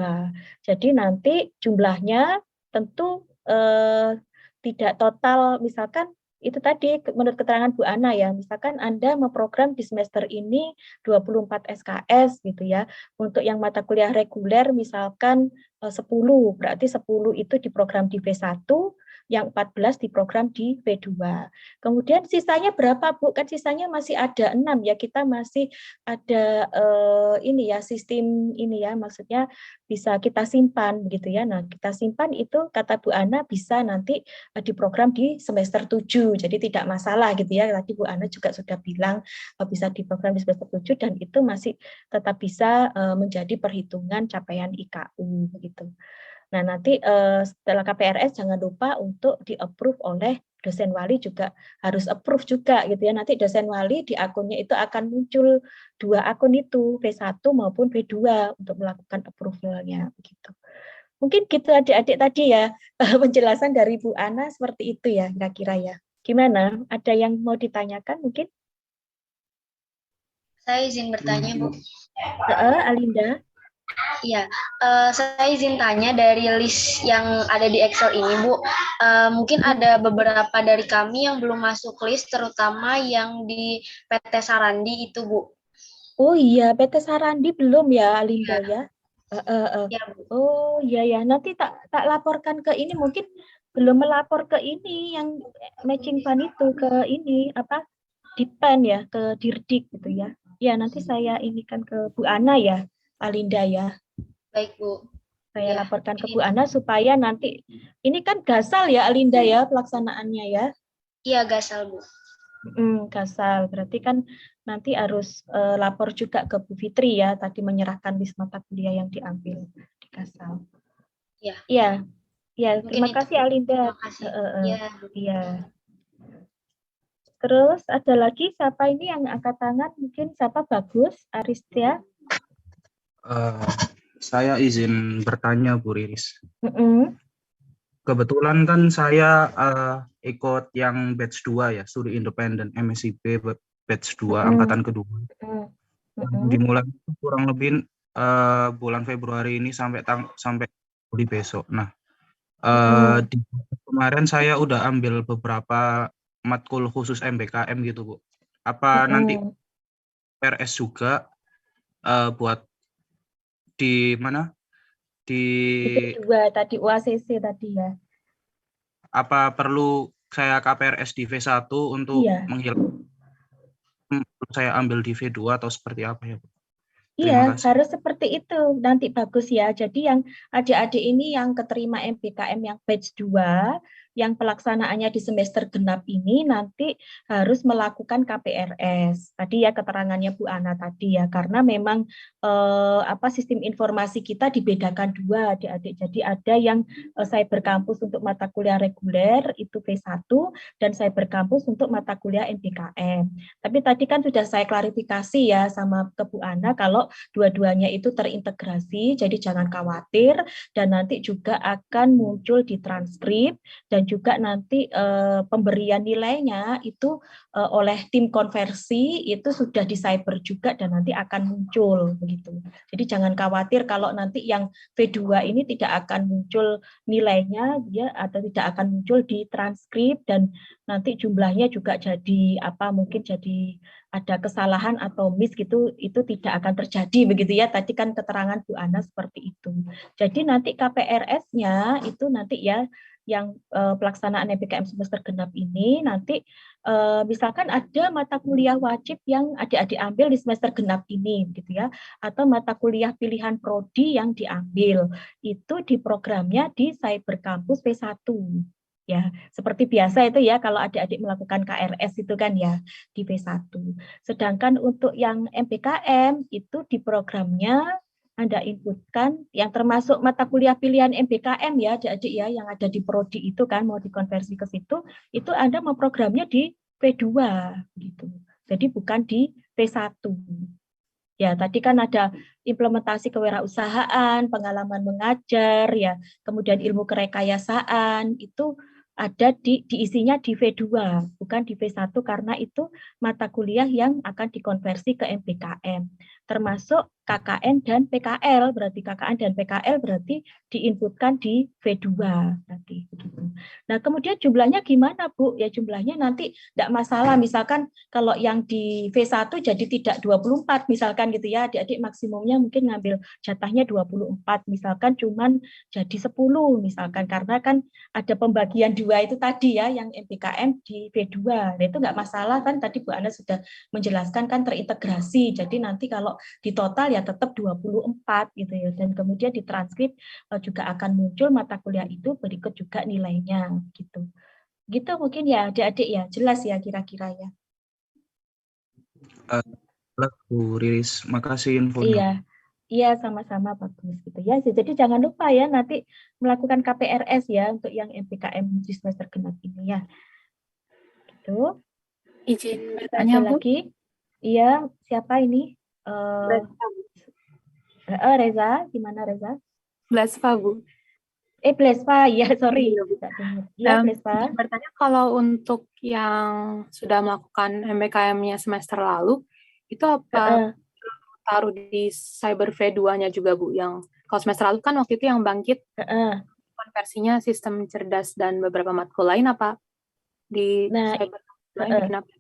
Jadi nanti jumlahnya tentu tidak total, misalkan itu tadi menurut keterangan Bu Ana ya, misalkan Anda memprogram di semester ini 24 SKS gitu ya. Untuk yang mata kuliah reguler misalkan 10, berarti 10 itu diprogram di V1, yang 14 diprogram di V2. Kemudian sisanya berapa Bu? Kan sisanya masih ada 6 ya, kita masih ada ini ya, sistem ini ya, maksudnya bisa kita simpan gitu ya. Nah, kita simpan itu kata Bu Ana bisa nanti diprogram di semester 7. Jadi tidak masalah gitu ya. Tadi Bu Ana juga sudah bilang bisa diprogram di semester 7 dan itu masih tetap bisa menjadi perhitungan capaian IKU begitu. Nah, nanti setelah KPRS jangan lupa untuk di-approve oleh dosen wali, juga harus approve juga gitu ya. Nanti dosen wali di akunnya itu akan muncul 2 akun itu, V1 maupun V2 untuk melakukan approval-nya begitu. Mungkin gitu adik-adik tadi ya, penjelasan dari Bu Ana seperti itu ya kira-kira ya. Gimana? Ada yang mau ditanyakan mungkin? Saya izin bertanya, Bu. Alinda? Iya, saya izin tanya dari list yang ada di Excel ini, Bu. Mungkin ada beberapa dari kami yang belum masuk list, terutama yang di PT Sarandi itu, Bu. Oh iya, PT Sarandi belum ya, Alinda ya? Ya, Bu. Oh iya ya, nanti tak laporkan ke ini, mungkin belum melapor ke ini yang matching fund itu ke ini apa Dipen ya, ke Dirdik gitu ya. Ya nanti saya inikan ke Bu Ana ya, Alinda ya. Baik, Bu. Saya Ya, laporkan ke Bu Ana supaya nanti ini kan gasal ya Alinda ya pelaksanaannya ya. Iya, gasal, Bu. Gasal berarti kan nanti harus lapor juga ke Bu Fitri ya, tadi menyerahkan list mata kuliah yang diambil di gasal. Iya. Iya. Ya, Mungkin terima kasih Alinda. Terima kasih. Iya. Terus ada lagi siapa ini yang angkat tangan? Mungkin siapa? Bagus, Aristia. Saya izin bertanya, Bu Riris. Mm-mm. Kebetulan kan saya ikut yang batch 2 ya, studi independen MSIP batch 2 angkatan kedua. Dimulai kurang lebih bulan Februari ini sampai di besok. Nah, di kemarin saya udah ambil beberapa matkul khusus MBKM gitu, Bu. Apa nanti PRS juga buat di mana? Di V2 tadi, UACC tadi ya. Apa perlu saya KPRS di V1 untuk menghilangkan saya ambil di V2 atau seperti apa ya, Bu? Iya, harus seperti itu. Nanti bagus ya. Jadi yang adik-adik ini yang keterima MBKM yang batch 2, yang pelaksanaannya di semester genap ini nanti harus melakukan KPRS. Tadi ya keterangannya Bu Ana tadi ya, karena memang sistem informasi kita dibedakan 2 adik-adik. Jadi ada yang cyber kampus untuk mata kuliah reguler itu V1 dan cyber kampus untuk mata kuliah MBKM. Tapi tadi kan sudah saya klarifikasi ya sama ke Bu Ana kalau dua-duanya itu terintegrasi, jadi jangan khawatir, dan nanti juga akan muncul di transkrip, dan juga nanti pemberian nilainya itu oleh tim konversi itu sudah di cyber juga dan nanti akan muncul begitu. Jadi jangan khawatir kalau nanti yang V2 ini tidak akan muncul nilainya ya, atau tidak akan muncul di transkrip, dan nanti jumlahnya juga jadi mungkin jadi ada kesalahan atau miss gitu, itu tidak akan terjadi begitu ya. Tadi kan keterangan Bu Ana seperti itu. Jadi nanti KPRS-nya itu nanti ya yang pelaksanaan MBKM semester genap ini nanti misalkan ada mata kuliah wajib yang adik-adik ambil di semester genap ini gitu ya, atau mata kuliah pilihan prodi yang diambil itu di programnya di Cyber Campus V1. Ya, seperti biasa itu ya kalau adik-adik melakukan KRS itu kan ya di V1. Sedangkan untuk yang MBKM itu di programnya Anda inputkan yang termasuk mata kuliah pilihan MBKM ya adik-adik ya yang ada di prodi itu kan mau dikonversi ke situ, itu Anda memprogramnya di V2 gitu. Jadi bukan di V1. Ya, tadi kan ada implementasi kewirausahaan, pengalaman mengajar, ya, kemudian ilmu kerekayasaan, itu ada diisinya di V2, bukan di V1, karena itu mata kuliah yang akan dikonversi ke MBKM. Termasuk KKN dan PKL. Berarti KKN dan PKL berarti diinputkan di V2 berarti begitu. Nah, kemudian jumlahnya gimana, Bu? Ya jumlahnya nanti tidak masalah. Misalkan kalau yang di V1 jadi tidak 24 misalkan gitu ya. Adik-adik maksimumnya mungkin ngambil jatahnya 24 misalkan cuman jadi 10 misalkan, karena kan ada pembagian 2 itu tadi ya, yang MPKM di V2. Nah, itu nggak masalah kan, tadi Bu Ana sudah menjelaskan kan terintegrasi. Jadi nanti kalau di total ya tetap 24 gitu ya, dan kemudian di transkrip juga akan muncul mata kuliah itu berikut juga nilainya gitu. Gitu mungkin ya adik-adik ya, jelas ya kira-kira ya. Bu Riris, makasih infonya. Iya, sama-sama bagus gitu ya. Jadi jangan lupa ya nanti melakukan KPRS ya untuk yang MPKM di semester genap ini ya. Gitu. Izin bertanya, Bu. Lagi? Iya, siapa ini? Reza, gimana Reza? Blesva, Bu. Blesva, ya sorry. Iya, Blesva. Bertanya kalau untuk yang sudah melakukan MBKM-nya semester lalu, itu apa taruh di Cyber V2-nya juga, Bu? Yang kalau semester lalu kan waktu itu yang bangkit konversinya sistem cerdas dan beberapa matkul lain, apa di Cyber V2-nya kenapa?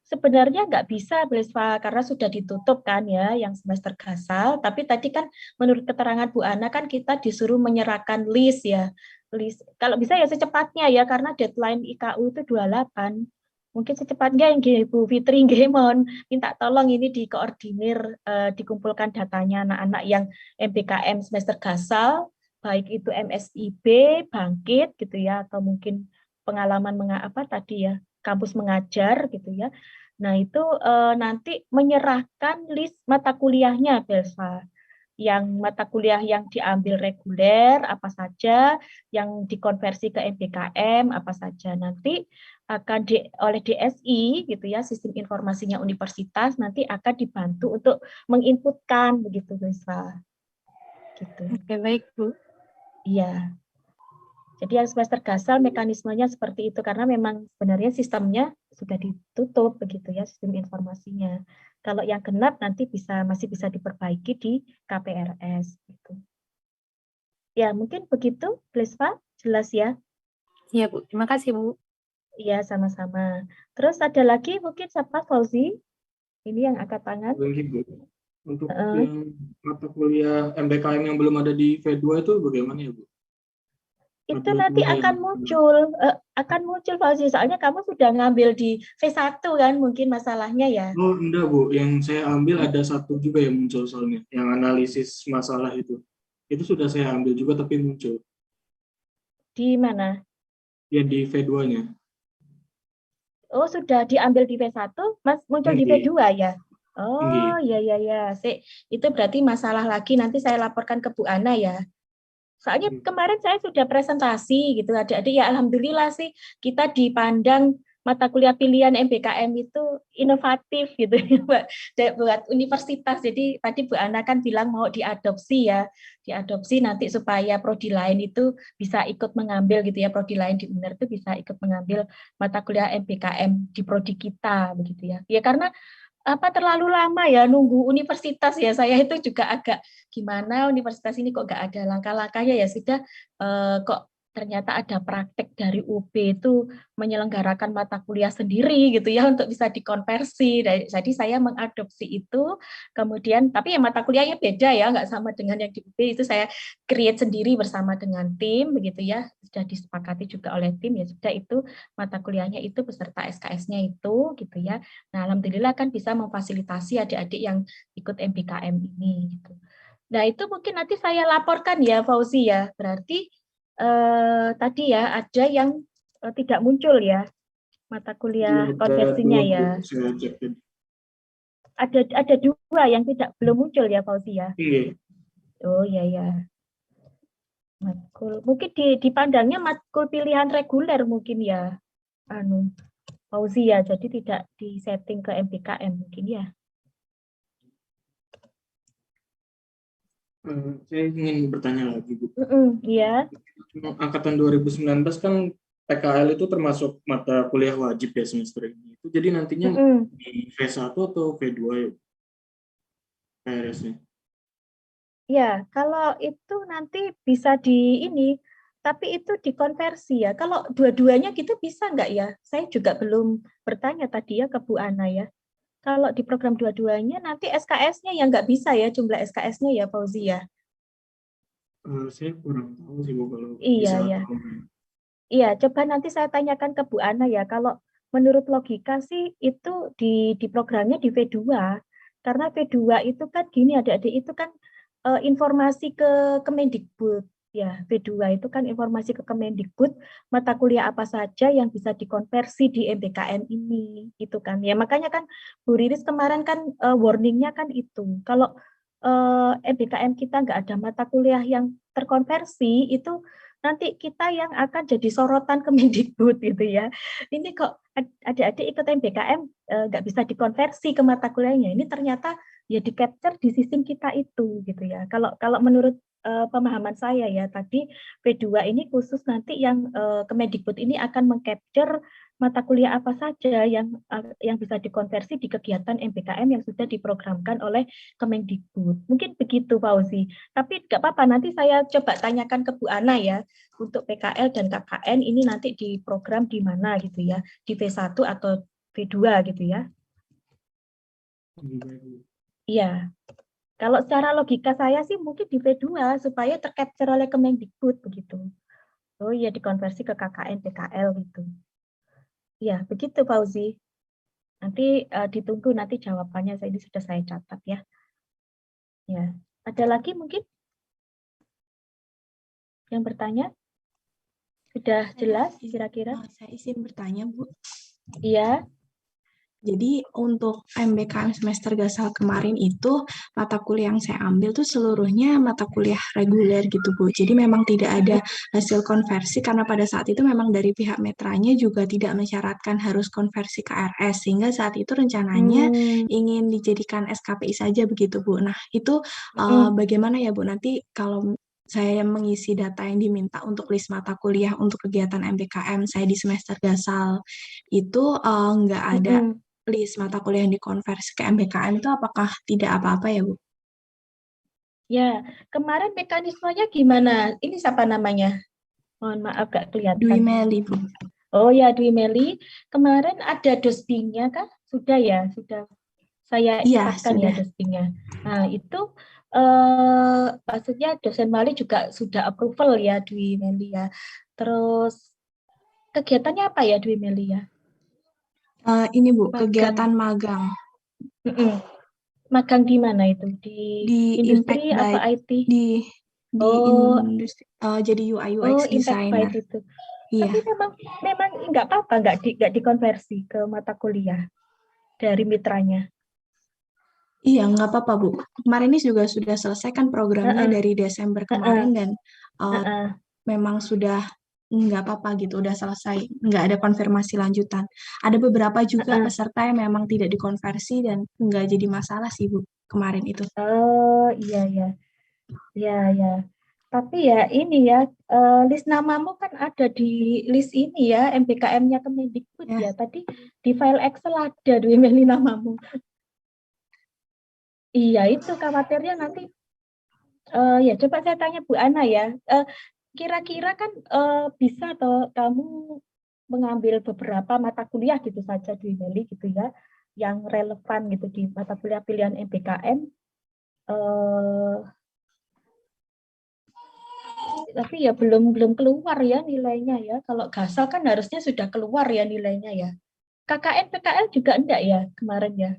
Sebenarnya nggak bisa, Blesva, karena sudah ditutup kan ya, yang semester gasal. Tapi tadi kan menurut keterangan Bu Ana kan kita disuruh menyerahkan list ya. List. Kalau bisa ya secepatnya ya, karena deadline IKU itu 28. Mungkin secepatnya yang Bu Fitri Gemon minta tolong ini dikoordinir, dikumpulkan datanya anak-anak yang MBKM semester gasal, baik itu MSIB, bangkit gitu ya, atau mungkin pengalaman tadi ya, kampus mengajar gitu ya. Nah, itu nanti menyerahkan list mata kuliahnya, Belva. Yang mata kuliah yang diambil reguler, apa saja, yang dikonversi ke MBKM, apa saja. Nanti akan oleh DSI, gitu ya, sistem informasinya universitas, nanti akan dibantu untuk menginputkan, begitu, Belva. Gitu. Oke, baik, Bu. Iya. Jadi yang semester gasal mekanismenya seperti itu, karena memang sebenarnya sistemnya sudah ditutup begitu ya, sistem informasinya. Kalau yang genap nanti masih bisa diperbaiki di KPRS gitu. Ya, mungkin begitu, Blesva, jelas ya? Iya, Bu. Terima kasih, Bu. Iya, sama-sama. Terus ada lagi mungkin siapa, Fauzi? Ini yang angkat tangan. Untuk yang mata kuliah MBKM yang belum ada di V2 itu bagaimana ya, Bu? Itu nanti akan muncul Fauzi, soalnya kamu sudah ngambil di V1 kan mungkin masalahnya ya. Oh enggak, Bu, yang saya ambil ada satu juga yang muncul soalnya, yang analisis masalah itu sudah saya ambil juga tapi muncul. Di mana? Ya di V2-nya. Oh, sudah diambil di V1, Mas muncul di V2 ya? Oh, ya. Itu berarti masalah lagi, nanti saya laporkan ke Bu Ana ya. Soalnya kemarin saya sudah presentasi gitu, adik-adik ya alhamdulillah sih kita dipandang mata kuliah pilihan MBKM itu inovatif gitu buat universitas. Jadi tadi Bu Ana kan bilang mau diadopsi ya, diadopsi nanti supaya prodi lain itu bisa ikut mengambil gitu ya, prodi lain di UNER itu bisa ikut mengambil mata kuliah MBKM di prodi kita begitu ya. Ya karena terlalu lama ya nunggu universitas ya, saya itu juga agak gimana universitas ini kok nggak ada langkah-langkahnya ya, sudah kok ternyata ada praktek dari UB itu menyelenggarakan mata kuliah sendiri gitu ya untuk bisa dikonversi. Jadi saya mengadopsi itu, kemudian tapi ya mata kuliahnya beda ya, nggak sama dengan yang di UB, itu saya create sendiri bersama dengan tim begitu ya, sudah disepakati juga oleh tim ya, sudah itu mata kuliahnya itu beserta SKS-nya itu gitu ya. Nah, alhamdulillah kan bisa memfasilitasi adik-adik yang ikut MBKM ini gitu. Nah, itu mungkin nanti saya laporkan ya Fauzi ya. Berarti tadi ya ada yang tidak muncul ya mata kuliah konversinya ya. Ada 2 yang belum muncul ya Fauzi ya. Iya. Oh ya. Matkul mungkin dipandangnya matkul pilihan reguler mungkin ya. Fauzi ya, jadi tidak disetting ke MBKM mungkin ya. Saya ingin bertanya lagi, Bu. Iya. Angkatan 2019 kan PKL itu termasuk mata kuliah wajib ya semester ini. Itu jadi nantinya di V1 atau V2 ya? KRS-nya. Ya, kalau itu nanti bisa di ini, tapi itu dikonversi ya. Kalau dua-duanya gitu bisa nggak ya? Saya juga belum bertanya tadi ya ke Bu Ana ya. Kalau di program dua-duanya nanti SKS-nya yang nggak bisa ya, jumlah SKS-nya ya Fauzi ya? Saya kurang tahu sih Bu kalau Iya, bisa ya. atau enggak. Iya, coba nanti saya tanyakan ke Bu Ana ya. Kalau menurut logika sih itu di programnya di V2. Karena V2 itu kan gini adik-adik, itu kan informasi ke Kemendikbud. Ya, V2 itu kan informasi ke Kemendikbud, mata kuliah apa saja yang bisa dikonversi di MBKM ini, gitu kan. Ya, makanya kan Bu Riris kemarin kan warningnya kan itu. Kalau MBKM kita nggak ada mata kuliah yang terkonversi, itu nanti kita yang akan jadi sorotan Kemendikbud gitu ya. Ini kok adik-adik ikut MBKM nggak bisa dikonversi ke mata kuliahnya. Ini ternyata ya di capture di sistem kita itu gitu ya. Kalau menurut pemahaman saya ya tadi P2 ini khusus nanti yang Kemendikbud ini akan mengcapture mata kuliah apa saja yang bisa dikonversi di kegiatan MBKM yang sudah diprogramkan oleh Kemendikbud. Mungkin begitu Fauzi. Tapi nggak apa-apa, nanti saya coba tanyakan ke Bu Ana ya, untuk PKL dan KKN ini nanti di program di mana gitu ya, di V1 atau V2 gitu ya. Iya. Kalau secara logika saya sih mungkin di V2 supaya tercapture oleh Kemendikbud begitu. Oh iya, dikonversi ke KKN, PKL gitu. Iya, begitu Fauzi. Nanti ditunggu nanti jawabannya, ini sudah saya catat ya. Ya, ada lagi mungkin yang bertanya? Sudah jelas kira-kira? Saya izin bertanya, Bu. Iya. Jadi untuk MBKM semester Gasal kemarin itu mata kuliah yang saya ambil tuh seluruhnya mata kuliah reguler gitu Bu. Jadi memang tidak ada hasil konversi karena pada saat itu memang dari pihak metranya juga tidak mensyaratkan harus konversi KRS sehingga saat itu rencananya ingin dijadikan SKPI saja begitu Bu. Nah itu bagaimana ya Bu nanti kalau saya mengisi data yang diminta untuk list mata kuliah untuk kegiatan MBKM saya di semester Gasal itu nggak ada list mata kuliah yang dikonversi ke MBKM itu apakah tidak apa-apa ya Bu? Ya, kemarin mekanismenya gimana? Ini siapa namanya? Mohon maaf gak kelihatan. Dwi Meli Bu. Oh ya, Dwi Meli. Kemarin ada dospingnya kah? Sudah ya, sudah. Saya ikutkan ya dospingnya. Nah itu maksudnya dosen Mali juga sudah approval ya Dwi Meli ya. Terus kegiatannya apa ya Dwi Meli ya? Ini Bu, magang. Kegiatan magang. Magang di mana itu? Di industri atau IT? Di industri. Jadi UI UX designer. Itu. Iya. Tapi memang nggak apa-apa, nggak dikonversi ke mata kuliah dari mitranya. Iya, nggak apa-apa Bu. Kemarin ini juga sudah selesai kan programnya dari Desember kemarin dan memang sudah nggak apa-apa gitu, udah selesai, nggak ada konfirmasi lanjutan. Ada beberapa juga peserta yang memang tidak dikonversi dan nggak jadi masalah sih Bu kemarin itu. Oh iya ya, ya. Tapi ya ini ya, list namamu kan ada di list ini ya, MBKM-nya Kemendikbud ya. Tadi di file Excel ada Dwi Meli namamu. Iya itu khawatirnya nanti. Ya coba saya tanya Bu Ana ya. Kira-kira kan bisa atau kamu mengambil beberapa mata kuliah gitu saja di Meli gitu ya, yang relevan gitu di mata kuliah pilihan MBKM. Tapi ya belum keluar ya nilainya ya. Kalau Gasal kan harusnya sudah keluar ya nilainya ya. KKN PKL juga enggak ya kemarin ya?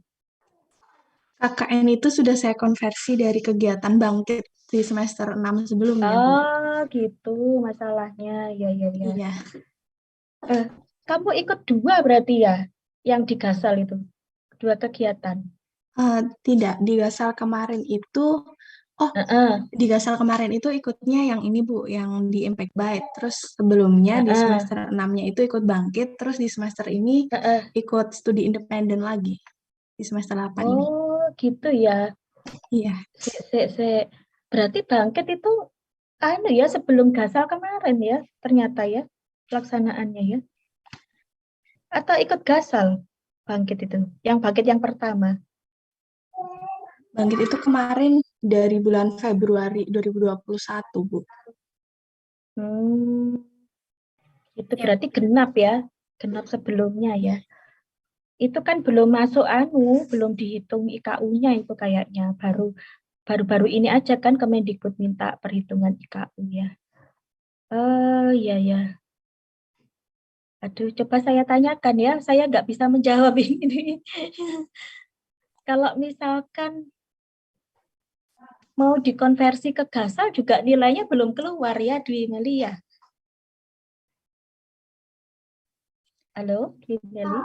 KKN itu sudah saya konversi dari kegiatan bangkit di semester 6 sebelumnya. Oh gitu masalahnya. Ya. Iya. Kamu ikut 2 berarti ya yang di Gasal itu? 2 kegiatan? Tidak, di Gasal kemarin itu di Gasal kemarin itu ikutnya yang ini Bu, yang di Impact Byte. Terus sebelumnya di semester 6-nya itu ikut bangkit, terus di semester ini ikut studi independen lagi di semester 8 ini. Oh, gitu ya. Iya. Berarti bangkit itu ya sebelum Gasal kemarin ya, ternyata ya pelaksanaannya ya. Atau ikut Gasal bangkit itu, yang bangkit yang pertama. Bangkit itu kemarin dari bulan Februari 2021, Bu. Itu berarti genap ya, genap sebelumnya ya. Itu kan belum masuk belum dihitung IKU-nya itu kayaknya, baru-baru ini aja kan Kemendikbud minta perhitungan IKU ya. Iya ya. Aduh, coba saya tanyakan ya, saya nggak bisa menjawab ini. Kalau misalkan mau dikonversi ke Gasal juga nilainya belum keluar ya, Dwi Meli ya. Halo, Dwi Meli.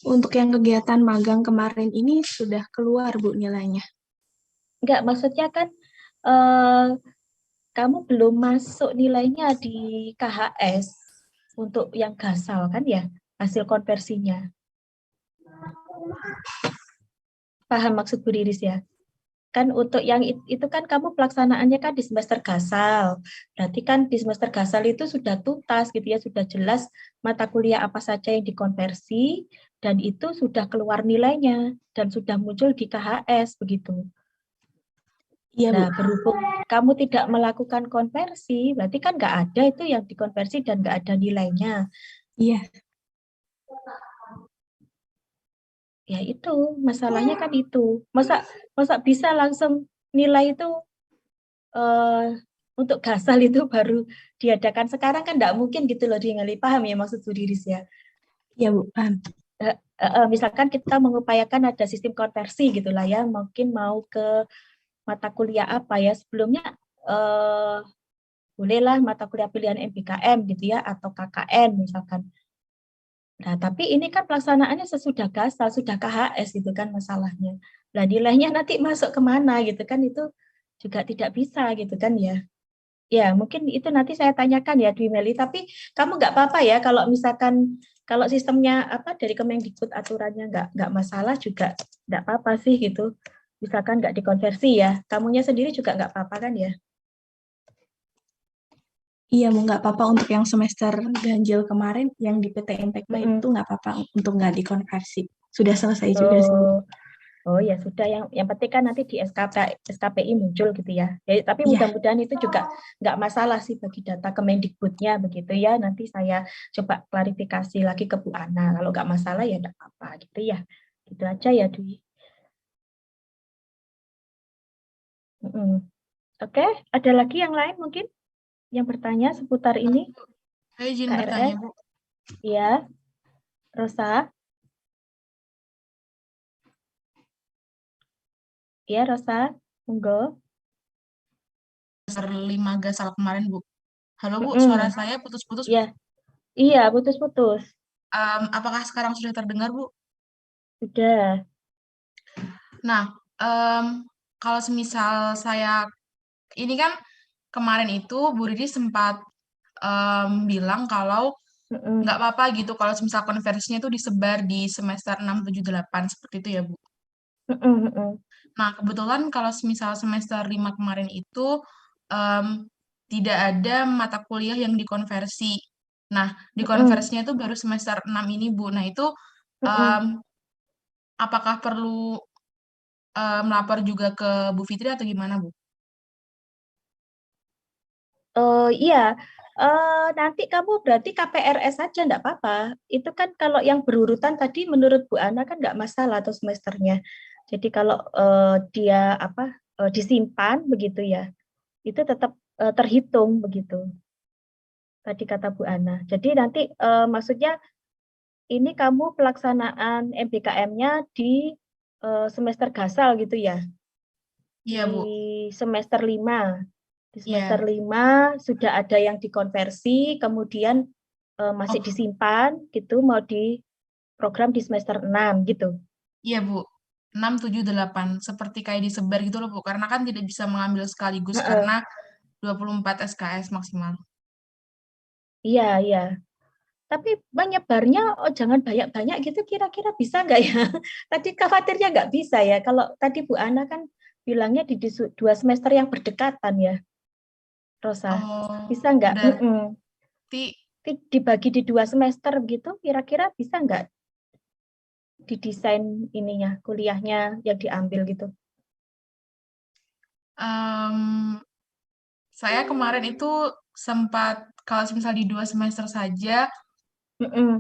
Untuk yang kegiatan magang kemarin ini sudah keluar, Bu, nilainya? Enggak, maksudnya kan kamu belum masuk nilainya di KHS untuk yang Gasal kan ya, hasil konversinya. Paham maksud Bu Riris ya? Kan untuk yang itu kan kamu pelaksanaannya kan di semester Gasal. Berarti kan di semester Gasal itu sudah tuntas gitu ya, sudah jelas mata kuliah apa saja yang dikonversi dan itu sudah keluar nilainya dan sudah muncul di KHS begitu. Iya, Bu. Nah, berhubung kamu tidak melakukan konversi, berarti kan nggak ada itu yang dikonversi dan nggak ada nilainya. Iya. Ya itu, masalahnya kan itu. Masa bisa langsung nilai itu untuk Gasal itu baru diadakan sekarang kan nggak mungkin gitu loh, dia nggak paham ya maksud Bu Diris ya. Iya, Bu, paham. Misalkan kita mengupayakan ada sistem konversi gitulah ya, mungkin mau ke mata kuliah apa ya, sebelumnya bolehlah mata kuliah pilihan MBKM gitu ya, atau KKN misalkan. Nah, tapi ini kan pelaksanaannya sesudah Gasal, sudah KHS itu kan masalahnya. Nah, nilainya nanti masuk kemana gitu kan, itu juga tidak bisa gitu kan ya. Ya, mungkin itu nanti saya tanyakan ya Dwi Meli, tapi kamu nggak apa-apa ya kalau misalkan kalau sistemnya apa dari Kemendikbud aturannya nggak masalah juga nggak apa-apa sih gitu. Misalkan nggak dikonversi ya, kamunya sendiri juga nggak apa-apa kan ya? Iya, mau nggak apa-apa untuk yang semester ganjil kemarin, yang di PTN-Tekba itu nggak apa-apa untuk nggak dikonversi. Sudah selesai juga sih. Oh ya sudah, yang penting kan nanti di SKPI muncul gitu ya. Tapi mudah-mudahan itu juga nggak masalah sih bagi data Kemendikbudnya begitu ya. Nanti saya coba klarifikasi lagi ke Bu Ana. Kalau nggak masalah ya nggak apa-apa gitu ya. Gitu aja ya Dwi. Oke, ada lagi yang lain mungkin yang bertanya seputar ini? Saya izin bertanya, Bu. Iya, Rosa. Iya, Rosa, monggo. Semester 5 Gasal kemarin, Bu. Halo, Bu, suara saya putus-putus. Iya, iya putus-putus. Apakah sekarang sudah terdengar, Bu? Sudah. Nah, kalau semisal saya, ini kan kemarin itu Bu Riri sempat bilang kalau nggak apa-apa gitu kalau semisal konversinya itu disebar di semester 6, 7, 8, seperti itu ya, Bu? Nah, kebetulan kalau semisal semester 5 kemarin itu tidak ada mata kuliah yang dikonversi. Nah, dikonversinya itu baru semester 6 ini, Bu. Nah, itu apakah perlu melapor juga ke Bu Fitri atau gimana, Bu? Iya, nanti kamu berarti KPRS saja enggak apa-apa. Itu kan kalau yang berurutan tadi menurut Bu Ana kan enggak masalah atau semesternya. Jadi kalau dia disimpan begitu ya, itu tetap terhitung begitu. Tadi kata Bu Ana. Jadi nanti maksudnya ini kamu pelaksanaan MBKM-nya di semester Gasal gitu ya? Iya, Bu. Di semester 5. Di semester 5 sudah ada yang dikonversi, kemudian masih disimpan gitu, mau di program di semester 6 gitu. Iya, Bu. 6, 7, 8. Seperti kayak disebar gitu loh, Bu. Karena kan tidak bisa mengambil sekaligus karena 24 SKS maksimal. Iya, iya. Tapi menyebarnya jangan banyak-banyak gitu, kira-kira bisa nggak ya? Tadi khawatirnya nggak bisa ya. Kalau tadi Bu Ana kan bilangnya di 2 semester yang berdekatan ya, Rosa. Bisa nggak? Dibagi di 2 semester gitu, kira-kira bisa nggak didesain ininya, kuliahnya yang diambil gitu? Saya kemarin itu sempat, kalau misal di 2 semester saja,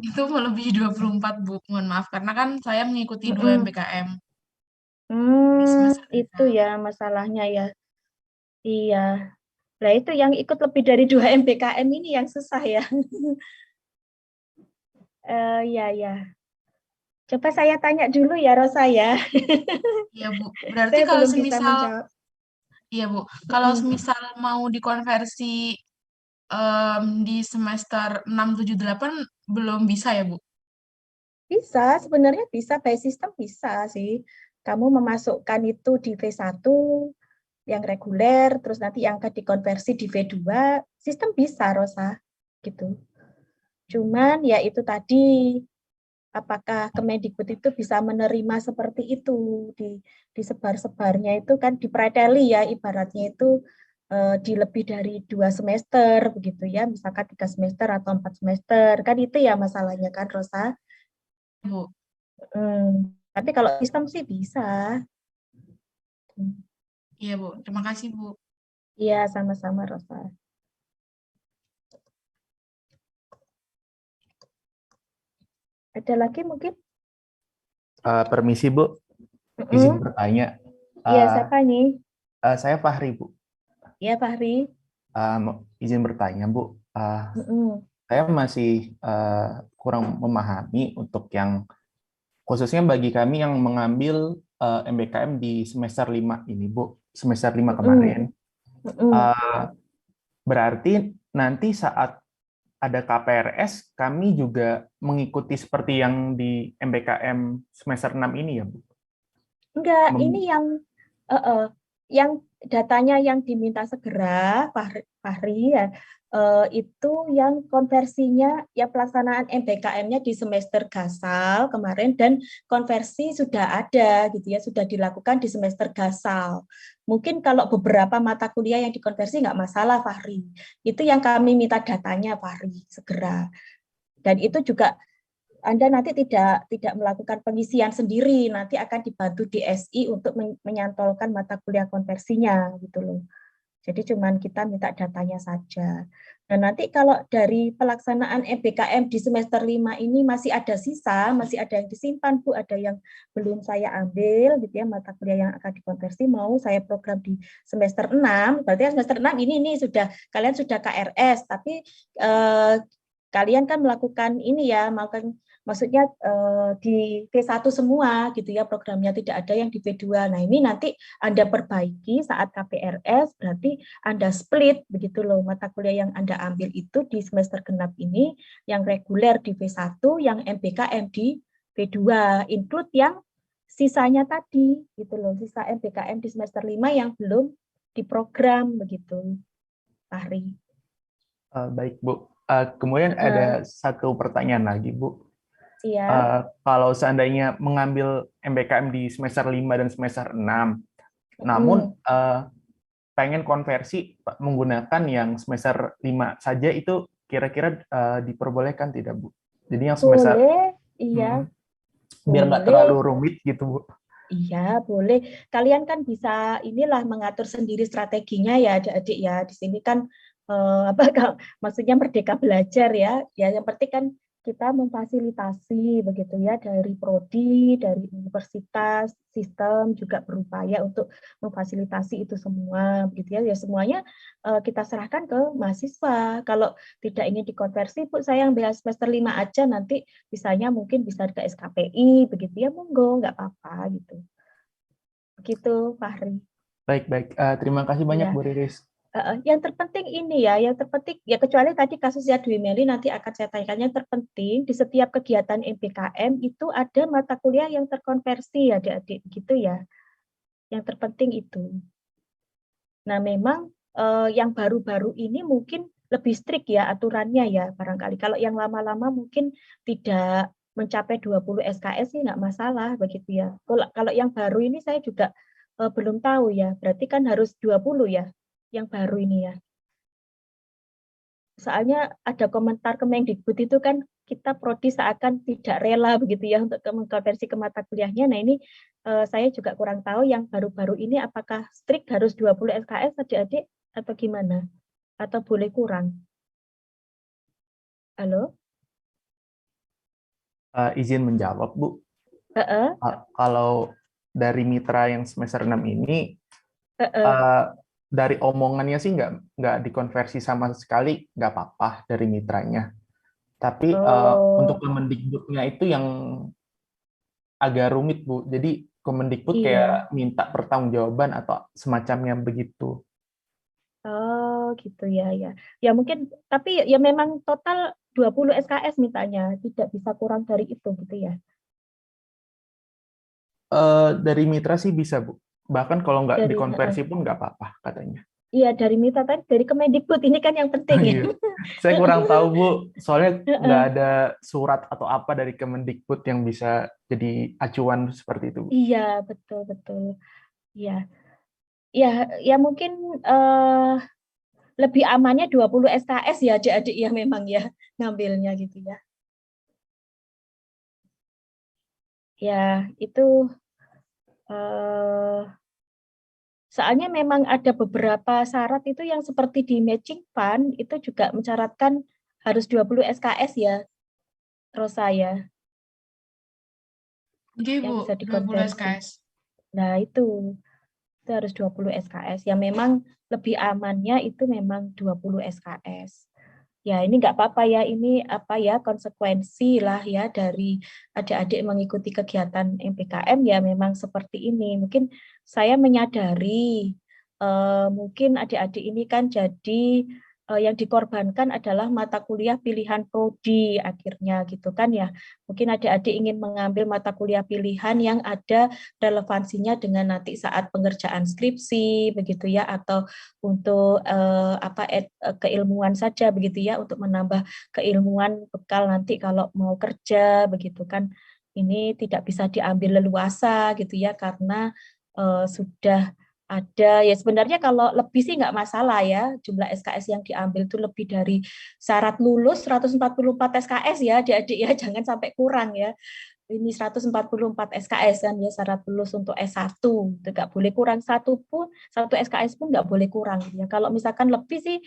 itu melebihi 24, Bu. Mohon maaf, karena kan saya mengikuti 2 MBKM. Itu ya masalahnya ya. Iya. Nah itu yang ikut lebih dari 2 MBKM ini yang susah ya. Ya. Coba saya tanya dulu ya Rosa ya. Iya Bu, berarti Saya kalau belum bisa semisal, menjawab. iya Bu, kalau semisal mau dikonversi di semester 6, 7, 8 belum bisa ya Bu? Bisa, sebenarnya bisa, by system bisa sih. Kamu memasukkan itu di V1 yang reguler, terus nanti yang akan dikonversi di V2, sistem bisa, Rosa. Gitu. Cuman ya itu tadi, apakah Kemendikbud itu bisa menerima seperti itu, di sebar-sebarnya itu kan dipreteli ya, ibaratnya itu di lebih dari 2 semester, begitu ya, misalkan 3 semester atau 4 semester, kan itu ya masalahnya kan, Rosa? Bu. Tapi kalau sistem sih bisa. Iya Bu, terima kasih Bu. Iya, sama-sama Rosa. Ada lagi mungkin? Permisi Bu, izin bertanya. Iya, siapa nih? Saya Fahri Bu. Iya, Fahri. Izin bertanya Bu. Saya masih kurang memahami untuk yang khususnya bagi kami yang mengambil MBKM di semester 5 ini Bu, semester 5 kemarin. Berarti nanti saat ada KPRS kami juga mengikuti seperti yang di MBKM semester 6 ini ya Bu? Enggak, ini yang datanya yang diminta segera, Fahri ya, itu yang konversinya ya pelaksanaan MBKM-nya di semester gasal kemarin dan konversi sudah ada gitu ya, sudah dilakukan di semester gasal. Mungkin kalau beberapa mata kuliah yang dikonversi nggak masalah, Fahri. Itu yang kami minta datanya, Fahri, segera. Dan itu juga Anda nanti tidak melakukan pengisian sendiri, nanti akan dibantu DSI untuk menyantolkan mata kuliah konversinya gitu loh. Jadi cuman kita minta datanya saja. Dan nanti kalau dari pelaksanaan MBKM di semester 5 ini masih ada sisa, masih ada yang disimpan Bu, ada yang belum saya ambil gitu ya, mata kuliah yang akan dikonversi mau saya program di semester 6, berarti semester 6 ini sudah kalian sudah KRS, tapi kalian kan melakukan ini ya, maksudnya di V1 semua gitu ya, programnya tidak ada yang di V2. Nah ini nanti Anda perbaiki saat KPRS, berarti Anda split begitu loh, mata kuliah yang Anda ambil itu di semester genap ini, yang reguler di V1, yang MBKM di V2, include yang sisanya tadi gitu loh, sisa MBKM di semester 5 yang belum diprogram begitu, Fahri. Baik Bu. Kemudian ada satu pertanyaan lagi Bu. Iya. Kalau seandainya mengambil MBKM di semester 5 dan semester 6, namun pengen konversi menggunakan yang semester 5 saja, itu kira-kira diperbolehkan tidak Bu? Jadi yang semester boleh, iya. Biar nggak terlalu rumit gitu Bu. Iya, boleh. Kalian kan bisa inilah mengatur sendiri strateginya ya, adik-adik ya. Di sini kan maksudnya merdeka belajar ya. Ya yang penting kan kita memfasilitasi begitu ya, dari prodi, dari universitas, sistem juga berupaya untuk memfasilitasi itu semua begitu ya. Ya semuanya kita serahkan ke mahasiswa. Kalau tidak ingin dikonversi, Bu, saya ambil semester 5 aja, nanti bisanya mungkin bisa ke SKPI begitu ya, monggo, nggak apa-apa gitu. Begitu, Fahri. Baik. Terima kasih banyak Bu Riris. Yang terpenting ini ya, yang terpenting ya, kecuali tadi kasusnya Dwi Meli nanti akan saya tanyakan, yang terpenting di setiap kegiatan MBKM itu ada mata kuliah yang terkonversi ya adik-adik gitu ya. Yang terpenting itu. Nah memang yang baru-baru ini mungkin lebih strict ya aturannya ya barangkali. Kalau yang lama-lama mungkin tidak mencapai 20 SKS sih nggak masalah begitu ya. Kalau yang baru ini saya juga belum tahu ya, berarti kan harus 20 ya yang baru ini ya. Soalnya ada komentar Kemendikbud itu kan kita prodi seakan tidak rela begitu ya untuk mengkonversi ke mata kuliahnya. Nah ini saya juga kurang tahu yang baru-baru ini apakah strict harus 20 SKS adik-adik atau gimana? Atau boleh kurang? Halo? Izin menjawab, Bu. Kalau dari mitra yang semester 6 ini, dari omongannya sih nggak dikonversi sama sekali, nggak apa-apa dari mitranya. Tapi untuk Kemendikbudnya itu yang agak rumit, Bu. Jadi Kemendikbud kayak minta pertanggungjawaban atau semacamnya begitu. Oh gitu ya. Ya mungkin, tapi ya memang total 20 SKS mintanya, tidak bisa kurang dari itu gitu ya. Dari mitra sih bisa, Bu. Bahkan kalau nggak dikonversi pun nggak apa-apa katanya. Iya, dari mitra tadi, dari Kemendikbud ini kan yang penting ya. Saya kurang tahu, Bu. Soalnya nggak ada surat atau apa dari Kemendikbud yang bisa jadi acuan seperti itu, Bu. Iya, betul. Ya, ya mungkin lebih amannya 20 SKS ya adik-adik ya memang ya ngambilnya gitu ya. Ya, itu soalnya memang ada beberapa syarat itu yang seperti di matching fund itu juga mensyaratkan harus 20 SKS ya, Rosa ya. Oke, Bu, Yang bisa 20 dikonversi. SKS. Nah, itu harus 20 SKS. Ya memang lebih amannya itu memang 20 SKS. Ya ini nggak apa-apa ya, ini apa ya konsekuensi lah ya dari adik-adik mengikuti kegiatan MPKM ya memang seperti ini. Mungkin saya menyadari mungkin adik-adik ini kan jadi yang dikorbankan adalah mata kuliah pilihan prodi akhirnya gitu kan ya. Mungkin adik-adik ingin mengambil mata kuliah pilihan yang ada relevansinya dengan nanti saat pengerjaan skripsi begitu ya, atau untuk keilmuan saja begitu ya, untuk menambah keilmuan bekal nanti kalau mau kerja begitu kan. Ini tidak bisa diambil leluasa gitu ya karena sudah ada ya. Sebenarnya kalau lebih sih nggak masalah ya, jumlah SKS yang diambil itu lebih dari syarat lulus 144 SKS ya adik-adik ya, jangan sampai kurang ya. Ini 144 SKS kan ya syarat lulus untuk S1, nggak boleh kurang satu SKS pun nggak boleh kurang ya. Kalau misalkan lebih sih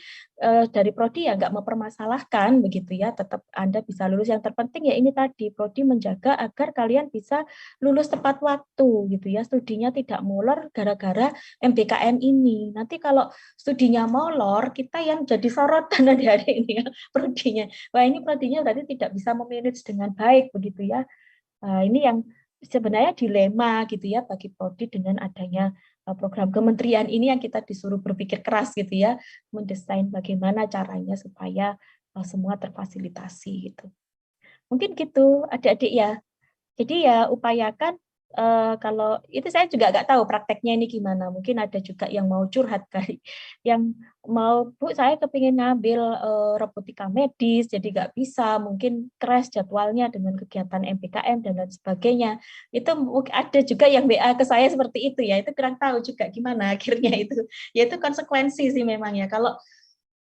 dari prodi ya nggak mempermasalahkan begitu ya, tetap Anda bisa lulus. Yang terpenting ya ini tadi, prodi menjaga agar kalian bisa lulus tepat waktu gitu ya, studinya tidak molor gara-gara MBKM ini. Nanti kalau studinya molor, kita yang jadi sorotan hari ini ya prodinya. Wah ini prodinya berarti tidak bisa memanage dengan baik begitu ya. Nah, ini yang sebenarnya dilema gitu ya bagi prodi dengan adanya program kementerian ini yang kita disuruh berpikir keras gitu ya, mendesain bagaimana caranya supaya semua terfasilitasi gitu. Mungkin gitu adik-adik ya. Jadi ya upayakan kalau itu saya juga nggak tahu prakteknya ini gimana. Mungkin ada juga yang mau curhat kali, yang mau Bu saya kepingin ngambil robotika medis, jadi nggak bisa, mungkin crash jadwalnya dengan kegiatan MPKM dan lain sebagainya. Itu ada juga yang WA ke saya seperti itu ya. Itu kurang tahu juga gimana akhirnya itu. Ya itu konsekuensi sih memang ya. Kalau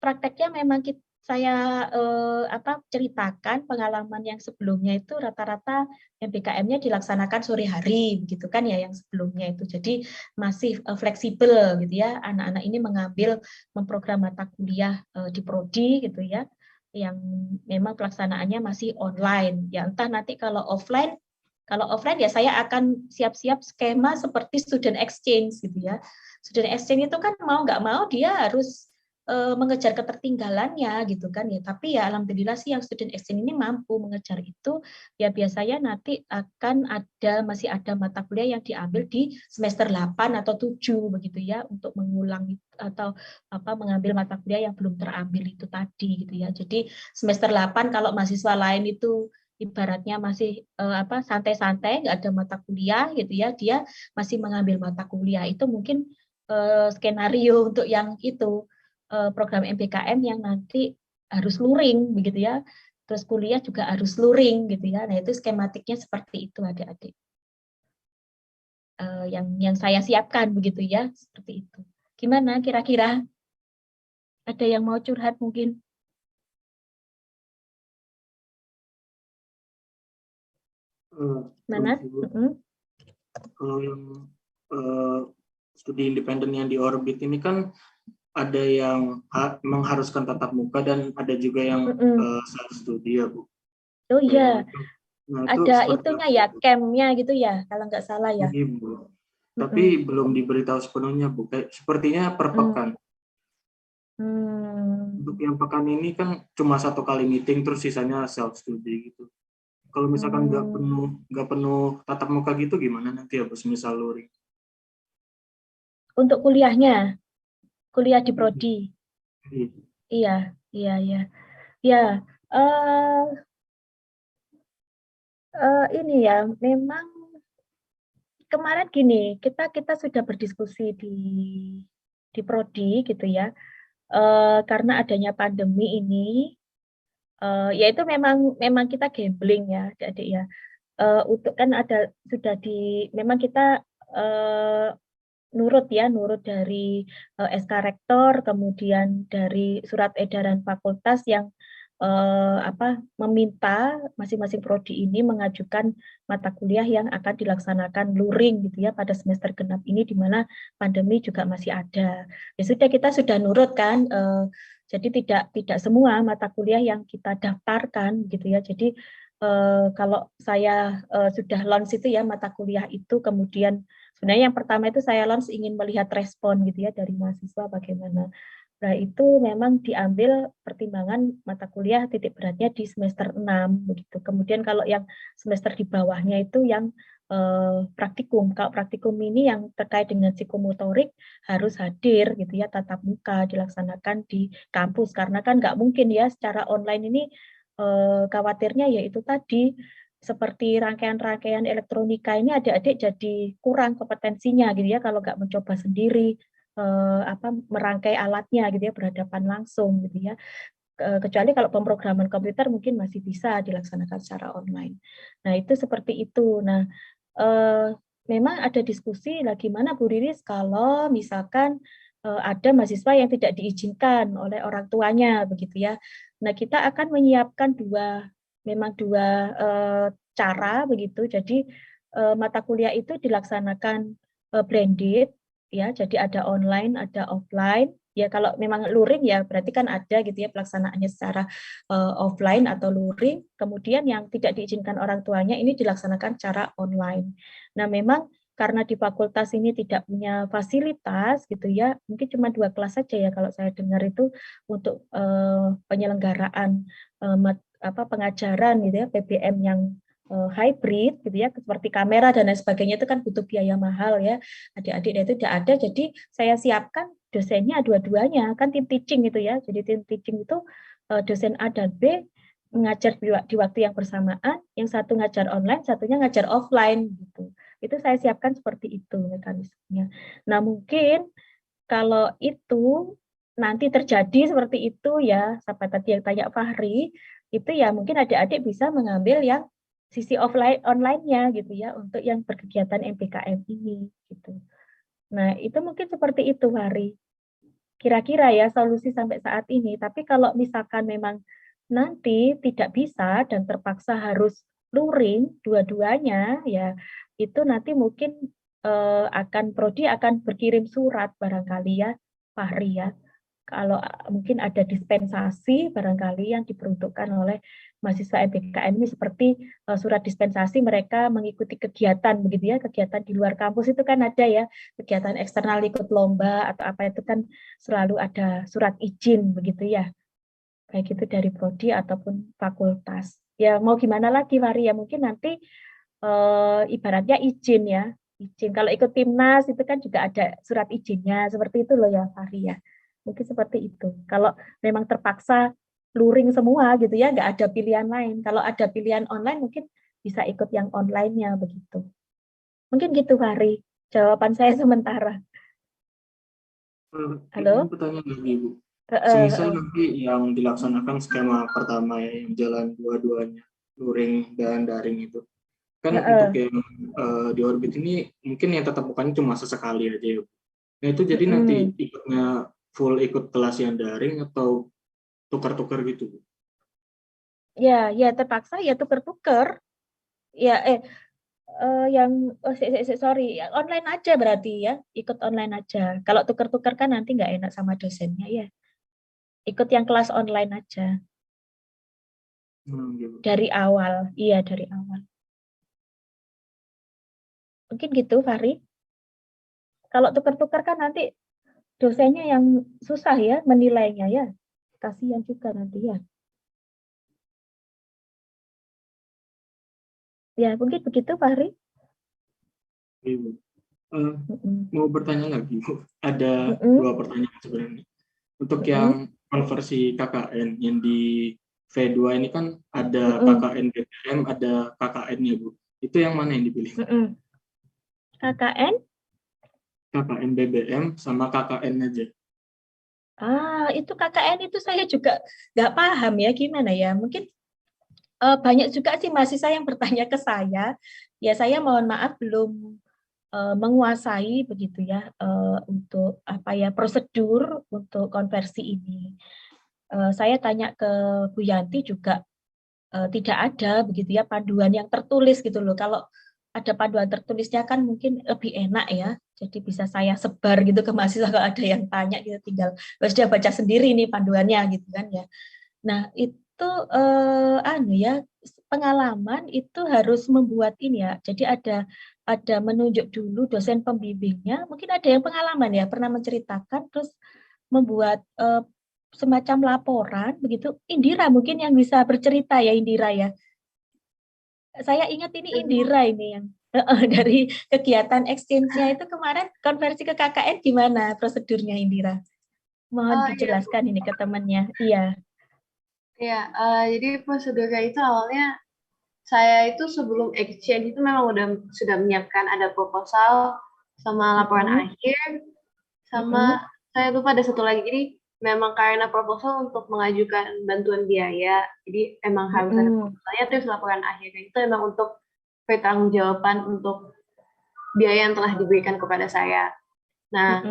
prakteknya memang saya ceritakan pengalaman yang sebelumnya itu rata-rata MPKM-nya dilaksanakan sore hari begitu kan ya, yang sebelumnya itu. Jadi masih fleksibel gitu ya. Anak-anak ini mengambil memprogram mata kuliah di prodi gitu ya, yang memang pelaksanaannya masih online. Ya entah nanti kalau offline ya saya akan siap-siap skema seperti student exchange gitu ya. Student exchange itu kan mau nggak mau dia harus mengejar ketertinggalannya gitu kan ya. Tapi ya alhamdulillah sih yang student exchange ini mampu mengejar itu. Ya biasanya nanti akan masih ada mata kuliah yang diambil di semester 8 atau 7 begitu ya, untuk mengulang atau mengambil mata kuliah yang belum terambil itu tadi gitu ya. Jadi semester 8 kalau mahasiswa lain itu ibaratnya masih santai-santai, nggak ada mata kuliah gitu ya, dia masih mengambil mata kuliah. Itu mungkin skenario untuk yang itu program MPKM yang nanti harus luring begitu ya, terus kuliah juga harus luring gitu ya. Nah itu skematiknya seperti itu adik-adik, yang saya siapkan begitu ya, seperti itu. Gimana kira-kira? Ada yang mau curhat mungkin? Nanas? Kalau yang studi independen yang di Orbit ini kan ada yang mengharuskan tatap muka dan ada juga yang self studi ya Bu. Oh iya, Nah, ada itunya ya, campnya gitu ya, kalau nggak salah ya. Iya, Bu. Tapi belum diberitahu sepenuhnya Bu. Sepertinya per pekan. Untuk yang pekan ini kan cuma 1 kali meeting, terus sisanya self study gitu. Kalau misalkan nggak penuh tatap muka gitu, gimana nanti ya Bu, misal luring? Untuk kuliahnya, kuliah di prodi. Iya. Ya, ini ya, memang kemarin gini, kita sudah berdiskusi di prodi gitu ya, karena adanya pandemi ini, ya itu memang kita gambling ya, adik-adik ya. Untuk kan memang kita nurut dari SK Rektor, kemudian dari surat edaran fakultas yang meminta masing-masing prodi ini mengajukan mata kuliah yang akan dilaksanakan luring gitu ya pada semester genap ini, di mana pandemi juga masih ada. Ya sudah, kita sudah nurut kan, jadi tidak semua mata kuliah yang kita daftarkan gitu ya. Jadi kalau saya sudah launch itu ya mata kuliah itu, kemudian sebenarnya yang pertama itu saya launch ingin melihat respon gitu ya dari mahasiswa bagaimana. Nah, itu memang diambil pertimbangan mata kuliah titik beratnya di semester 6 begitu. Kemudian kalau yang semester di bawahnya itu yang praktikum. Kalau praktikum ini yang terkait dengan psikomotorik harus hadir gitu ya, tatap muka dilaksanakan di kampus, karena kan nggak mungkin ya secara online ini, khawatirnya yaitu tadi seperti rangkaian-rangkaian elektronika ini adik-adik jadi kurang kompetensinya gitu ya kalau nggak mencoba sendiri merangkai alatnya gitu ya, berhadapan langsung gitu ya. Kecuali kalau pemrograman komputer mungkin masih bisa dilaksanakan secara online. Nah, itu seperti itu. Nah, memang ada diskusi lah gimana Bu Riris kalau misalkan ada mahasiswa yang tidak diizinkan oleh orang tuanya begitu ya. Nah, kita akan menyiapkan dua cara begitu. Jadi mata kuliah itu dilaksanakan blended ya, jadi ada online, ada offline. Ya kalau memang luring ya berarti kan ada gitu ya pelaksanaannya secara offline atau luring. Kemudian yang tidak diizinkan orang tuanya ini dilaksanakan secara online. Nah, memang karena di fakultas ini tidak punya fasilitas gitu ya, mungkin cuma 2 kelas saja ya kalau saya dengar itu untuk penyelenggaraan pengajaran gitu ya, PBM yang hybrid gitu ya, seperti kamera dan lain sebagainya itu kan butuh biaya mahal ya, adik-adik itu tidak ada, jadi saya siapkan dosennya dua-duanya, kan tim teaching gitu ya, jadi tim teaching itu dosen A dan B mengajar di waktu yang bersamaan, yang satu ngajar online, satunya ngajar offline gitu. Itu saya siapkan seperti itu mekanismenya. Nah, mungkin kalau itu nanti terjadi seperti itu ya, sampai tadi yang tanya Fahri, itu ya mungkin adik-adik bisa mengambil yang sisi offline online-nya gitu ya untuk yang berkegiatan MBKM ini gitu. Nah, itu mungkin seperti itu Fahri. Kira-kira ya solusi sampai saat ini. Tapi kalau misalkan memang nanti tidak bisa dan terpaksa harus luring dua-duanya ya, itu nanti mungkin prodi akan berkirim surat barangkali ya Fahri ya. Kalau mungkin ada dispensasi barangkali yang diperuntukkan oleh mahasiswa MBKM ini, seperti surat dispensasi mereka mengikuti kegiatan begitu ya, kegiatan di luar kampus itu kan ada ya, kegiatan eksternal ikut lomba atau apa itu kan selalu ada surat izin begitu ya, kayak gitu dari prodi ataupun fakultas. Ya mau gimana lagi Fahri ya, mungkin nanti ibaratnya izin ya, izin. Kalau ikut timnas itu kan juga ada surat izinnya, seperti itu loh ya Fahri ya. Mungkin seperti itu. Kalau memang terpaksa luring semua gitu ya, nggak ada pilihan lain. Kalau ada pilihan online mungkin bisa ikut yang online-nya begitu. Mungkin gitu Fahri, jawaban saya sementara. Halo? Pertanyaan lagi Bu. Semisal nanti yang dilaksanakan skema pertama ya, yang jalan dua-duanya, luring dan daring itu. Kan untuk yang di Orbit ini mungkin yang tetap mukanya cuma sesekali aja ya. Nah itu jadi nanti ikutnya full ikut kelas yang daring atau tukar-tukar gitu Bu? Ya terpaksa ya tukar-tukar. Ya, sorry, online aja berarti ya, ikut online aja. Kalau tuker-tuker kan nanti nggak enak sama dosennya ya. Ikut yang kelas online aja. Gitu. Dari awal, iya dari awal. Mungkin gitu, Fahri. Kalau tuker-tuker kan nanti dosennya yang susah ya menilainya ya. Kasihan juga nanti ya. Ya, mungkin begitu, Fahri. Ibu. Mau bertanya lagi, Bu. Ada 2 pertanyaan sebenarnya. Untuk yang konversi KKN yang di V2 ini kan ada KKN BBM, ada KKN-nya, Bu. Itu yang mana yang dipilih? KKN? KKN BBM sama KKN aja. Itu KKN itu saya juga nggak paham ya gimana ya. Mungkin banyak juga sih mahasiswa yang bertanya ke saya. Ya saya mohon maaf belum menguasai begitu ya untuk prosedur untuk konversi ini. Saya tanya ke Bu Yanti juga tidak ada begitu ya panduan yang tertulis gitu loh. Kalau ada panduan tertulisnya kan mungkin lebih enak ya. Jadi bisa saya sebar gitu ke mahasiswa kalau ada yang tanya gitu tinggal sudah baca sendiri nih panduannya gitu kan ya. Nah, itu pengalaman itu harus membuat ini ya. Jadi ada menunjuk dulu dosen pembimbingnya. Mungkin ada yang pengalaman ya, pernah menceritakan terus membuat semacam laporan begitu. Indira mungkin yang bisa bercerita ya, Indira ya. Saya ingat ini Indira ini yang dari kegiatan exchange-nya itu kemarin konversi ke KKN gimana prosedurnya, Indira? Mohon dijelaskan ini ke temannya. Iya. Iya, jadi prosedurnya itu awalnya saya itu sebelum exchange itu memang sudah menyiapkan ada proposal sama laporan akhir, sama saya lupa ada satu lagi. Jadi memang karena proposal untuk mengajukan bantuan biaya, jadi emang harus ada proposalnya, terus laporan akhirnya itu emang untuk pertanggungjawaban untuk biaya yang telah diberikan kepada saya. Nah,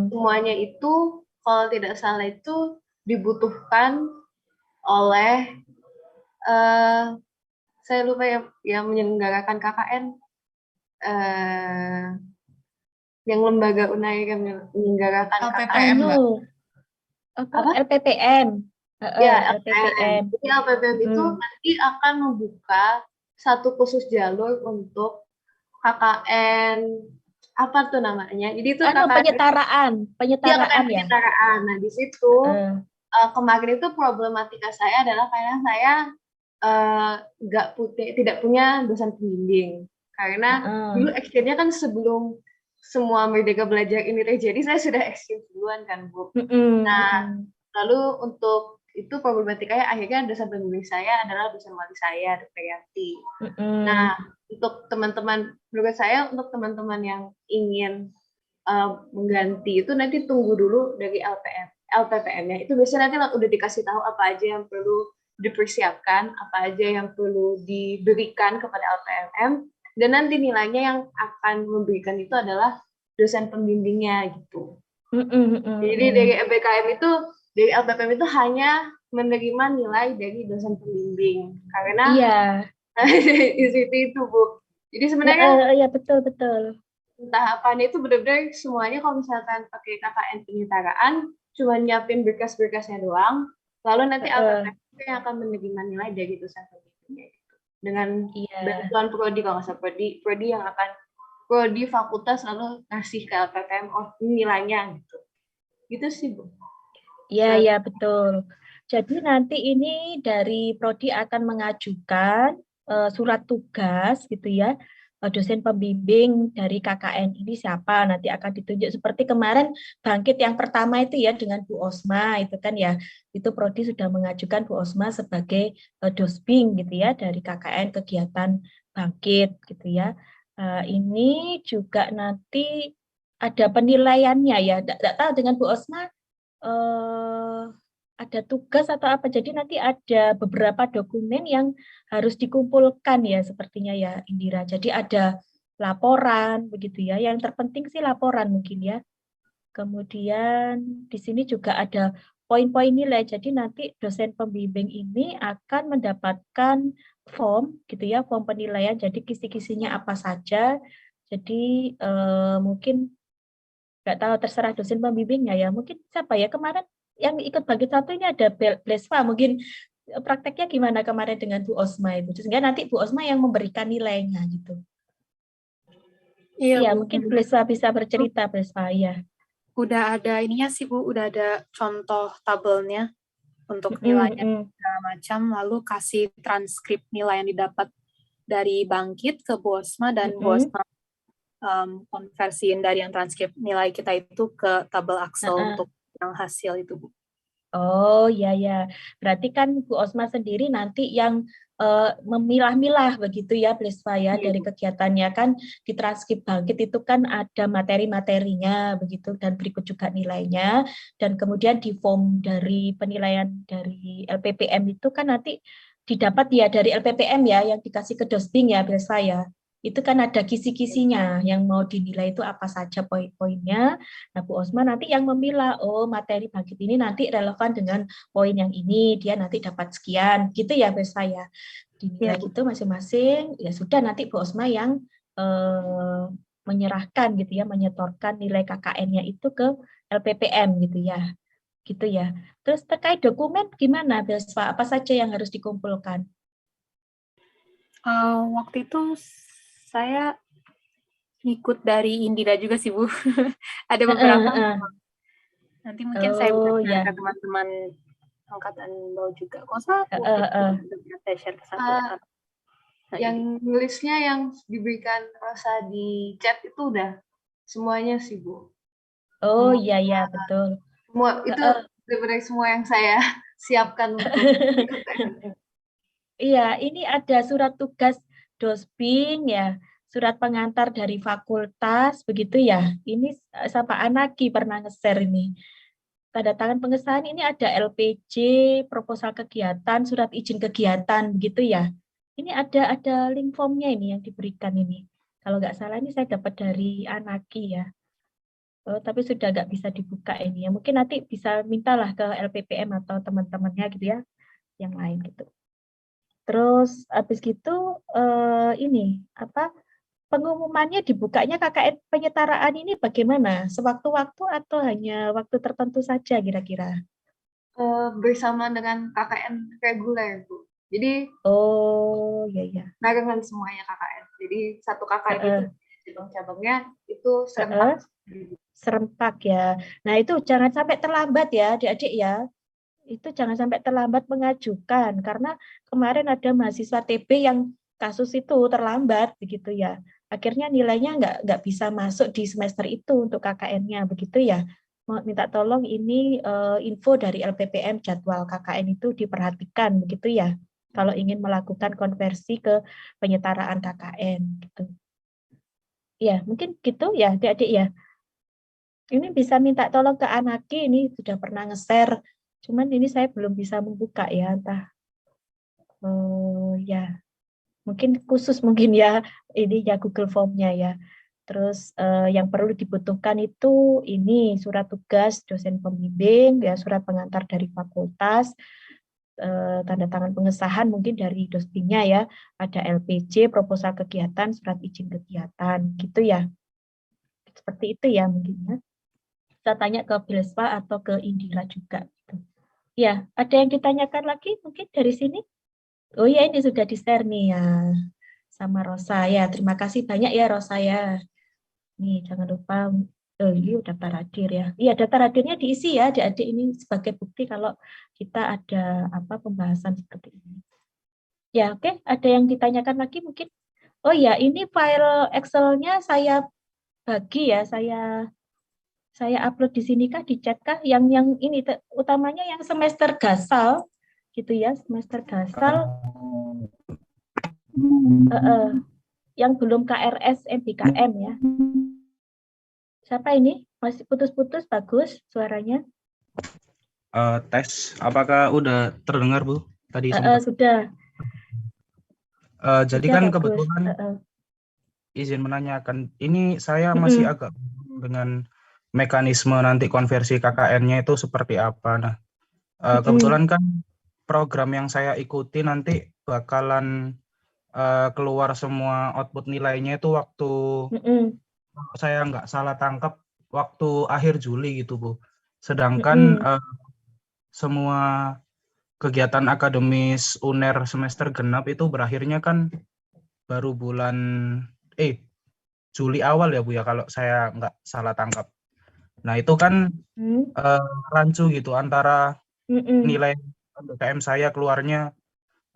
semuanya itu kalau tidak salah itu dibutuhkan oleh saya lupa yang menyelenggarakan KKN, yang lembaga UNAI yang menyelenggarakan LPPM, Mbak. LPPM. Ya, LPPM. Jadi LPPM itu nanti akan membuka satu khusus jalur untuk KKN, apa tuh namanya? Jadi itu KKN penyetaraan ya. Penyetaraan. Nah, di situ kemarin itu problematika saya adalah karena saya tidak punya dosen pembimbing. Karena dulu exchange-nya kan sebelum semua Merdeka Belajar ini terjadi, saya sudah exchange duluan kan, Bu. Nah, lalu untuk itu problematikanya akhirnya dosen pembimbing saya adalah dosen wali saya, Dr. Yanti. Nah, untuk teman-teman, menurut saya untuk teman-teman yang ingin mengganti itu nanti tunggu dulu dari LPPM-nya. Itu biasanya nanti udah dikasih tahu apa aja yang perlu dipersiapkan, apa aja yang perlu diberikan kepada LPPM, dan nanti nilainya yang akan memberikan itu adalah dosen pembimbingnya gitu. Jadi dari MBKM itu, dari LPPM itu hanya menerima nilai dari dosen pembimbing, karena di situ itu, Bu. Jadi sebenarnya ya betul. Tahapannya itu benar-benar semuanya kalau misalkan pakai KKN penyetaraan, cuma nyiapin berkas-berkasnya doang, lalu nanti LPPM yang akan menerima nilai dari dosen pembimbingnya gitu. Dengan bantuan prodi, kalau nggak salah prodi yang akan prodi fakultas lalu ngasih ke LPPM nilainya gitu. Gitu sih, Bu. Iya, betul. Jadi nanti ini dari prodi akan mengajukan surat tugas gitu ya. Dosen pembimbing dari KKN ini siapa, nanti akan ditunjuk seperti kemarin Bangkit yang pertama itu ya dengan Bu Osma itu kan ya, itu prodi sudah mengajukan Bu Osma sebagai dosbing gitu ya dari KKN kegiatan Bangkit gitu ya. Ini juga nanti ada penilaiannya ya, tidak tahu dengan Bu Osma ada tugas atau apa, jadi nanti ada beberapa dokumen yang harus dikumpulkan ya sepertinya ya, Indira. Jadi ada laporan begitu ya, yang terpenting sih laporan mungkin ya. Kemudian di sini juga ada poin-poin nilai, jadi nanti dosen pembimbing ini akan mendapatkan form gitu ya, form penilaian. Jadi kisi-kisinya apa saja. Jadi mungkin nggak tahu, terserah dosen pembimbingnya ya. Mungkin siapa ya kemarin yang ikut bagi satu ini ada Blesva, mungkin prakteknya gimana kemarin dengan Bu Osma itu, sehingga nanti Bu Osma yang memberikan nilainya gitu. Iya, mungkin Blesva bisa bercerita, Blesva ya. Udah ada ininya sih Bu, udah ada contoh tabelnya untuk nilainya segala macam, lalu kasih transkrip nilai yang didapat dari Bangkit ke Bu Osma, dan Bu Osma konversiin dari yang transkrip nilai kita itu ke tabel Excel untuk yang hasil itu, Bu. Oh ya, berarti kan Bu Osma sendiri nanti yang memilah-milah begitu ya, Blesva ya, dari kegiatannya kan di transkrip Bangkit itu kan ada materi-materinya begitu, dan berikut juga nilainya, dan kemudian di form dari penilaian dari LPPM itu kan nanti didapat ya dari LPPM ya, yang dikasih ke Dosbing ya, Blesva ya. Itu kan ada kisi-kisinya yang mau dinilai itu apa saja poin-poinnya. Nah, Bu Osma nanti yang memilah, oh materi Bangkit ini nanti relevan dengan poin yang ini, dia nanti dapat sekian, gitu ya, Besa ya. Dinilai gitu masing-masing, ya sudah nanti Bu Osma yang menyerahkan gitu ya, menyetorkan nilai KKN-nya itu ke LPPM gitu ya. Gitu ya. Terus terkait dokumen gimana, Besa? Apa saja yang harus dikumpulkan? Waktu itu saya ngikut dari Indira juga sih, Bu. Ada beberapa. Nanti mungkin saya buka ke teman-teman angkatan bawah juga. Kok saya share ke satu. Yang nulisnya yang diberikan Rosa di chat itu udah semuanya sih, Bu. Oh iya, betul. Semua itu benar-benar semua yang saya siapkan untuk Iya, ini ada surat tugas Dosbing ya, surat pengantar dari fakultas, begitu ya. Ini Sapa Anaki pernah nge-share ini. Tanda tangan pengesahan ini ada LPJ, proposal kegiatan, surat izin kegiatan, begitu ya. Ini ada link formnya ini yang diberikan ini. Kalau nggak salah ini saya dapat dari Anaki ya. Oh, tapi sudah nggak bisa dibuka ini ya. Mungkin nanti bisa mintalah ke LPPM atau teman-temannya gitu ya, yang lain gitu. Terus habis gitu ini apa pengumumannya dibukanya KKN penyetaraan ini bagaimana? Sewaktu-waktu atau hanya waktu tertentu saja kira-kira? Bersama dengan KKN reguler, Bu. Jadi iya. barengan semuanya KKN. Jadi satu KKN itu cabang-cabangnya itu serempak. Serempak ya. Nah itu jangan sampai terlambat ya, adik-adik ya. Itu jangan sampai terlambat mengajukan, karena kemarin ada mahasiswa TB yang kasus itu terlambat begitu ya. Akhirnya nilainya nggak bisa masuk di semester itu untuk KKN-nya begitu ya. Mau minta tolong ini info dari LPPM jadwal KKN itu diperhatikan begitu ya. Kalau ingin melakukan konversi ke penyetaraan KKN gitu. Ya, mungkin gitu ya, adik-adik ya. Ini bisa minta tolong ke Anaki, ini sudah pernah nge-share. Cuman ini saya belum bisa membuka ya, entah. Ya, mungkin khusus mungkin ya, ini ya Google Form-nya ya. Terus yang perlu dibutuhkan itu ini surat tugas dosen pembimbing, ya surat pengantar dari fakultas, tanda tangan pengesahan mungkin dari Dosbingnya ya, ada LPJ, proposal kegiatan, surat izin kegiatan, gitu ya. Seperti itu ya mungkin ya. Kita tanya ke Blesva atau ke Indira juga. Ya, ada yang ditanyakan lagi mungkin dari sini? Oh ya, ini sudah di-share nih ya sama Rosa ya. Terima kasih banyak ya Rosa ya. Nih, jangan lupa ini daftar hadir ya. Iya, daftar hadirnya diisi ya, adik-adik, ini sebagai bukti kalau kita ada pembahasan seperti ini. Ya, oke. Ada yang ditanyakan lagi mungkin? Oh ya, ini file Excel-nya saya bagi ya, saya upload di sini kah, di chat kah? Yang ini utamanya yang semester gasal gitu ya, semester gasal yang belum KRS MBKM ya. Siapa ini? Masih putus-putus, bagus suaranya. Tes, apakah udah terdengar Bu? Tadi sudah. Jadi sudah, kan bagus. Kebetulan izin menanyakan, ini saya masih agak dengan mekanisme nanti konversi KKN-nya itu seperti apa. Nah, kebetulan kan program yang saya ikuti nanti bakalan keluar semua output nilainya itu waktu saya nggak salah tangkap waktu akhir Juli gitu Bu. Sedangkan semua kegiatan akademis UNER semester genap itu berakhirnya kan baru bulan Juli awal ya Bu ya, kalau saya nggak salah tangkap. Nah itu kan rancu gitu antara nilai MBKM saya keluarnya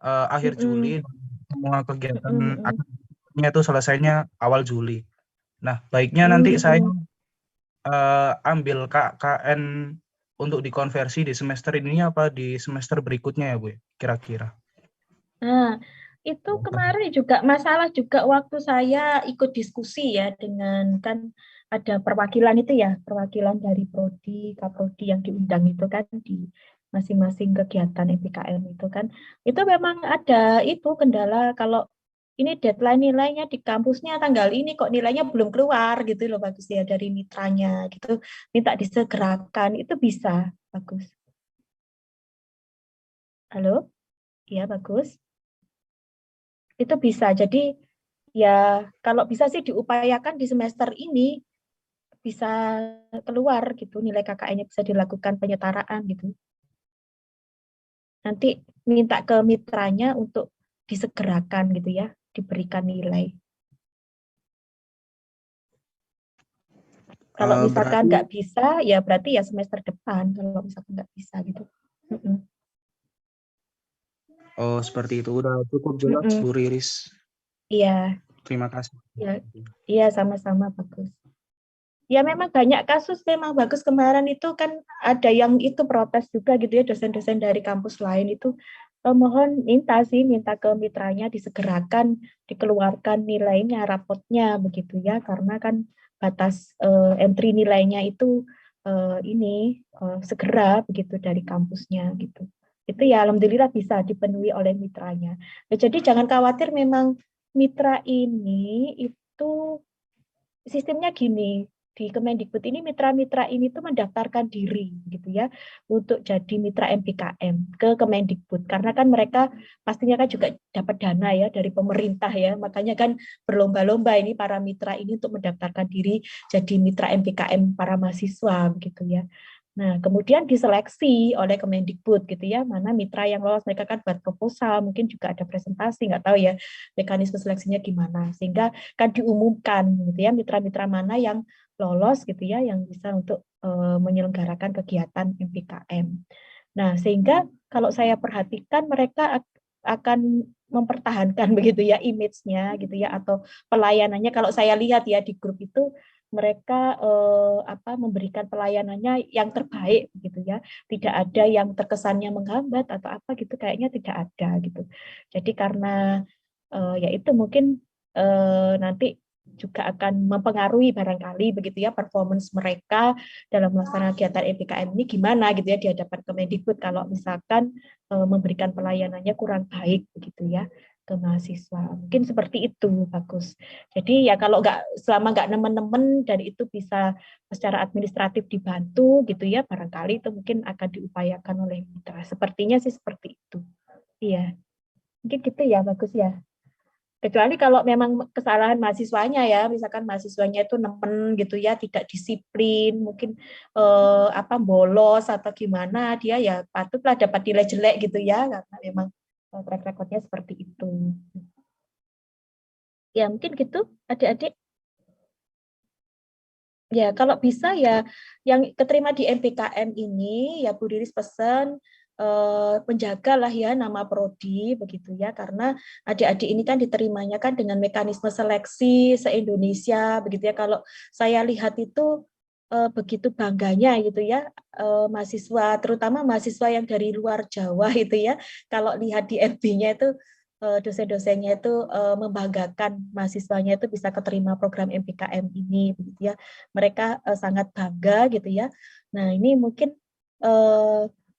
akhir Juli, semua kegiatan akademiknya itu selesainya awal Juli. Nah baiknya nanti saya ambil KKN untuk dikonversi di semester ini apa di semester berikutnya ya Bu kira-kira? Nah, itu kemarin juga masalah juga waktu saya ikut diskusi ya dengan kan ada perwakilan itu ya, perwakilan dari prodi, kaprodi yang diundang itu kan di masing-masing kegiatan MBKM itu kan. Itu memang ada itu kendala kalau ini deadline nilainya di kampusnya tanggal ini kok nilainya belum keluar gitu loh, bagus ya dari mitranya gitu, minta disegerakan itu bisa, bagus. Halo? Iya, bagus. Itu bisa. Jadi ya kalau bisa sih diupayakan di semester ini bisa keluar gitu nilai KKN-nya, bisa dilakukan penyetaraan gitu. Nanti minta ke mitranya untuk disegerakan gitu ya, diberikan nilai. Kalau misalkan nggak bisa, ya berarti ya semester depan. Kalau misalkan nggak bisa gitu. Oh seperti itu, udah cukup jelas Bu Riris. Iya. Terima kasih. Iya sama-sama, bagus. Ya memang banyak kasus memang bagus kemarin itu kan ada yang itu protes juga gitu ya, dosen-dosen dari kampus lain itu mohon minta ke mitranya disegerakan dikeluarkan nilainya, rapotnya begitu ya, karena kan batas entry nilainya itu segera begitu dari kampusnya gitu. Itu ya alhamdulillah bisa dipenuhi oleh mitranya. Ya, jadi jangan khawatir, memang mitra ini itu sistemnya gini. Di Kemendikbud ini mitra-mitra ini tuh mendaftarkan diri gitu ya untuk jadi mitra MBKM ke Kemendikbud, karena kan mereka pastinya kan juga dapat dana ya dari pemerintah ya, makanya kan berlomba-lomba ini para mitra ini untuk mendaftarkan diri jadi mitra MBKM para mahasiswa gitu ya. Nah, kemudian diseleksi oleh Kemendikbud gitu ya, mana mitra yang lolos, mereka kan buat proposal, mungkin juga ada presentasi, nggak tahu ya mekanisme seleksinya gimana, sehingga kan diumumkan gitu ya mitra-mitra mana yang lolos gitu ya, yang bisa untuk menyelenggarakan kegiatan MBKM. Nah, sehingga kalau saya perhatikan mereka akan mempertahankan begitu ya image-nya gitu ya, atau pelayanannya. Kalau saya lihat ya di grup itu mereka memberikan pelayanannya yang terbaik gitu ya, tidak ada yang terkesannya menghambat atau apa gitu, kayaknya tidak ada gitu. Jadi karena ya itu mungkin nanti juga akan mempengaruhi barangkali begitu ya performance mereka dalam melaksanakan kegiatan MBKM ini gimana gitu ya di hadapan Kemendikbud kalau misalkan memberikan pelayanannya kurang baik begitu ya ke mahasiswa. Mungkin seperti itu, bagus. Jadi ya kalau selama nggak nemen-nemen dan itu bisa secara administratif dibantu gitu ya, barangkali itu mungkin akan diupayakan oleh mitra. Sepertinya sih seperti itu. Iya. Mungkin gitu ya, bagus ya. Kecuali kalau memang kesalahan mahasiswanya ya, misalkan mahasiswanya itu nemen gitu ya, tidak disiplin, mungkin bolos atau gimana, dia ya patutlah dapat nilai jelek gitu ya, karena memang track record-nya seperti itu. Ya mungkin gitu, adik-adik. Ya kalau bisa ya yang keterima di MBKM ini ya Bu Riris pesan penjagalah ya nama prodi begitu ya, karena adik-adik ini kan diterimanya kan dengan mekanisme seleksi se-Indonesia begitu ya. Kalau saya lihat itu begitu bangganya gitu ya mahasiswa, terutama mahasiswa yang dari luar Jawa itu ya, kalau lihat di FB-nya itu dosen-dosennya itu membanggakan mahasiswanya itu bisa keterima program MBKM ini begitu ya. Mereka sangat bangga gitu ya. Nah, ini mungkin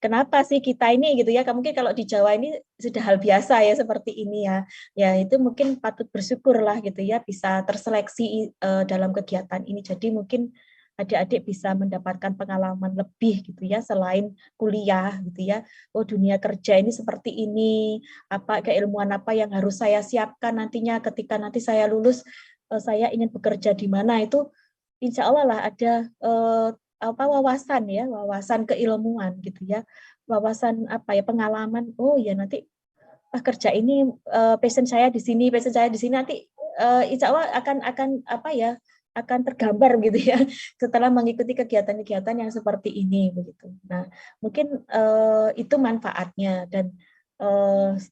kenapa sih kita ini gitu ya, mungkin kalau di Jawa ini sudah hal biasa ya seperti ini ya. Ya itu mungkin patut bersyukur lah gitu ya bisa terseleksi dalam kegiatan ini. Jadi mungkin adik-adik bisa mendapatkan pengalaman lebih gitu ya selain kuliah gitu ya. Oh, dunia kerja ini seperti ini, apa keilmuan apa yang harus saya siapkan nantinya ketika nanti saya lulus, saya ingin bekerja di mana, itu insya Allah lah ada wawasan keilmuan gitu ya, wawasan apa ya, pengalaman. Oh ya, nanti kerja ini passion saya di sini nanti insya Allah akan tergambar gitu ya setelah mengikuti kegiatan-kegiatan yang seperti ini begitu. Nah, mungkin itu manfaatnya, dan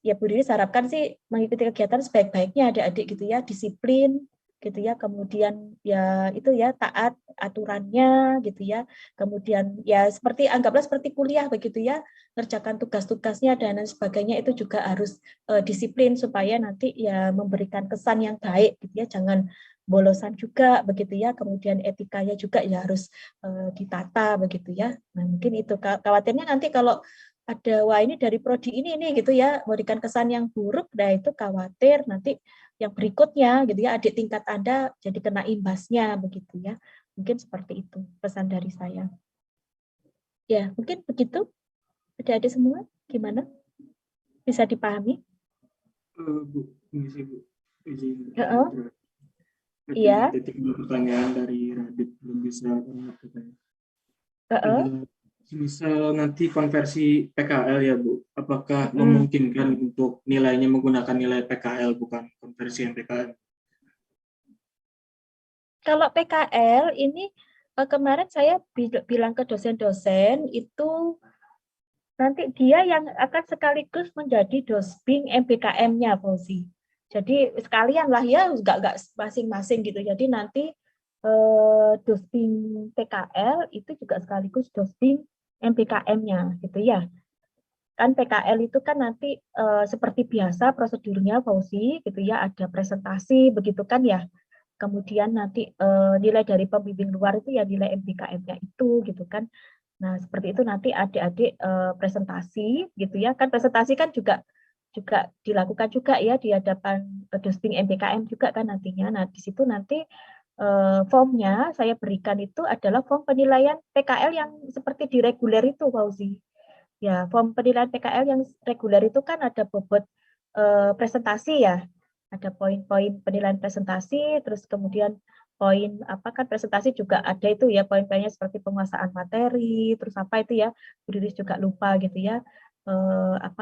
ya Bu Riri harapkan sih mengikuti kegiatan sebaik-baiknya adik-adik gitu ya, disiplin gitu ya, kemudian ya itu ya taat aturannya gitu ya, kemudian ya anggaplah seperti kuliah begitu ya, kerjakan tugas-tugasnya dan lain sebagainya, itu juga harus disiplin supaya nanti ya memberikan kesan yang baik gitu ya, jangan bolosan juga begitu ya, kemudian etikanya juga ya harus ditata begitu ya. Nah, mungkin itu khawatirnya nanti kalau ada wah ini dari prodi ini gitu ya, memberikan kesan yang buruk, nah itu khawatir nanti yang berikutnya gitu ya, adik tingkat Anda jadi kena imbasnya begitu ya. Mungkin seperti itu pesan dari saya. Ya, mungkin begitu. Adik-adik semua gimana? Bisa dipahami? Bu, ini sih Bu, izin. Iya. Titik pertanyaan dari Radit belum bisa mengerti. Misal nanti konversi PKL ya Bu, apakah memungkinkan untuk nilainya menggunakan nilai PKL bukan konversi MPKM? Kalau PKL ini kemarin saya bilang ke dosen-dosen itu nanti dia yang akan sekaligus menjadi dosbing MBKM-nya, Fauzi. Jadi sekalian lah ya, nggak masing-masing gitu. Jadi nanti dosbing PKL itu juga sekaligus dosbing MBKM-nya gitu ya. Kan PKL itu kan nanti seperti biasa prosedurnya, Fauzi gitu ya, ada presentasi begitu kan ya. Kemudian nanti nilai dari pembimbing luar itu ya nilai MBKM-nya itu gitu kan. Nah, seperti itu nanti adik-adik presentasi gitu ya. Kan presentasi kan juga dilakukan juga ya di hadapan dosbing MBKM juga kan nantinya. Nah, di situ nanti formnya saya berikan itu adalah form penilaian PKL yang seperti di reguler itu, Fauzi. Ya, form penilaian PKL yang reguler itu kan ada bobot presentasi ya. Ada poin-poin penilaian presentasi, terus kemudian poin apa kan presentasi juga ada itu ya, poin-poinnya seperti penguasaan materi, terus apa itu ya, Bu Riris juga lupa gitu ya,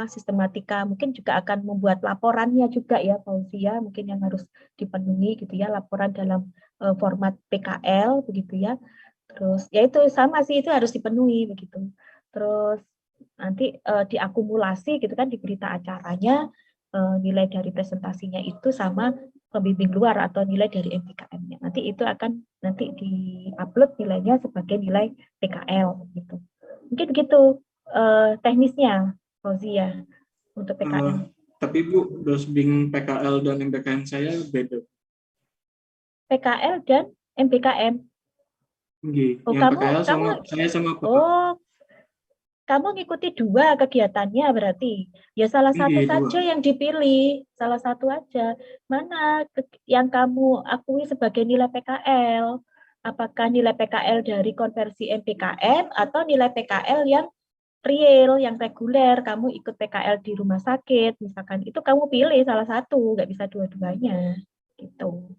sistematika, mungkin juga akan membuat laporannya juga ya, Fauzia, mungkin yang harus dipenuhi gitu ya, laporan dalam format PKL begitu ya. Terus ya itu sama sih, itu harus dipenuhi begitu. Terus nanti diakumulasi gitu kan di berita acaranya, nilai dari presentasinya itu sama pembimbing luar atau nilai dari MBKM-nya. Nanti itu akan nanti di-upload nilainya sebagai nilai PKL gitu. Mungkin begitu teknisnya, Fauzia, untuk PKL. Tapi Bu, dosbing PKL dan MBKM saya beda. PKL dan MBKM. Oh, yang PKL saya sama Pak. Oh, kamu ngikuti dua kegiatannya berarti. Ya salah satu saja yang dipilih, salah satu aja. Mana yang kamu akui sebagai nilai PKL? Apakah nilai PKL dari konversi MBKM atau nilai PKL yang real, yang reguler? Kamu ikut PKL di rumah sakit, misalkan itu kamu pilih salah satu, nggak bisa dua-duanya. Gitu.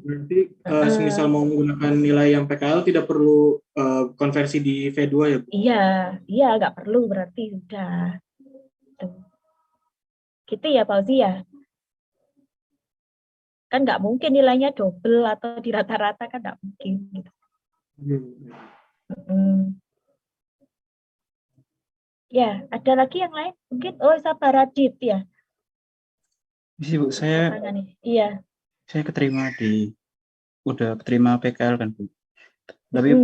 Berarti semisal mau menggunakan nilai yang PKL tidak perlu konversi di V2 ya Bu? Iya, nggak perlu berarti sudah. Gitu ya Fauzi ya? Kan nggak mungkin nilainya double atau di rata-rata kan nggak mungkin. Gitu. Ya, ada lagi yang lain? Mungkin, Sabaradit ya? Iya Bu, Iya. Saya udah keterima PKL kan Bu. Tapi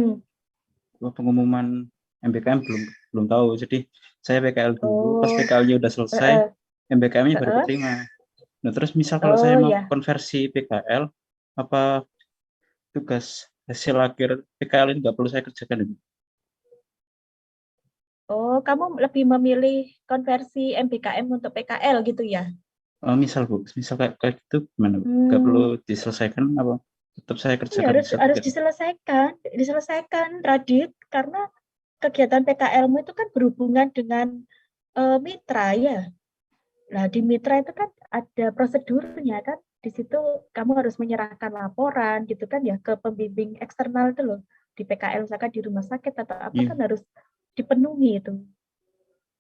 pengumuman MBKM belum tahu. Jadi saya PKL dulu, pas PKL-nya udah selesai, MBKM-nya baru keterima. Nah terus misal kalau saya mau konversi PKL, apa tugas hasil akhir PKL ini nggak perlu saya kerjakan ini? Oh, kamu lebih memilih konversi MBKM untuk PKL gitu ya? Misal Bu, misal kayak gitu gimana Bu? Nggak perlu diselesaikan apa? Tetap saya Ya, kerjakan. harus diselesaikan, Radit, karena kegiatan PKL-mu itu kan berhubungan dengan mitra ya. Nah, di mitra itu kan ada prosedurnya kan. Di situ kamu harus menyerahkan laporan gitu kan ya ke pembimbing eksternal itu loh. Di PKL misalkan di rumah sakit atau apa kan harus dipenuhi itu.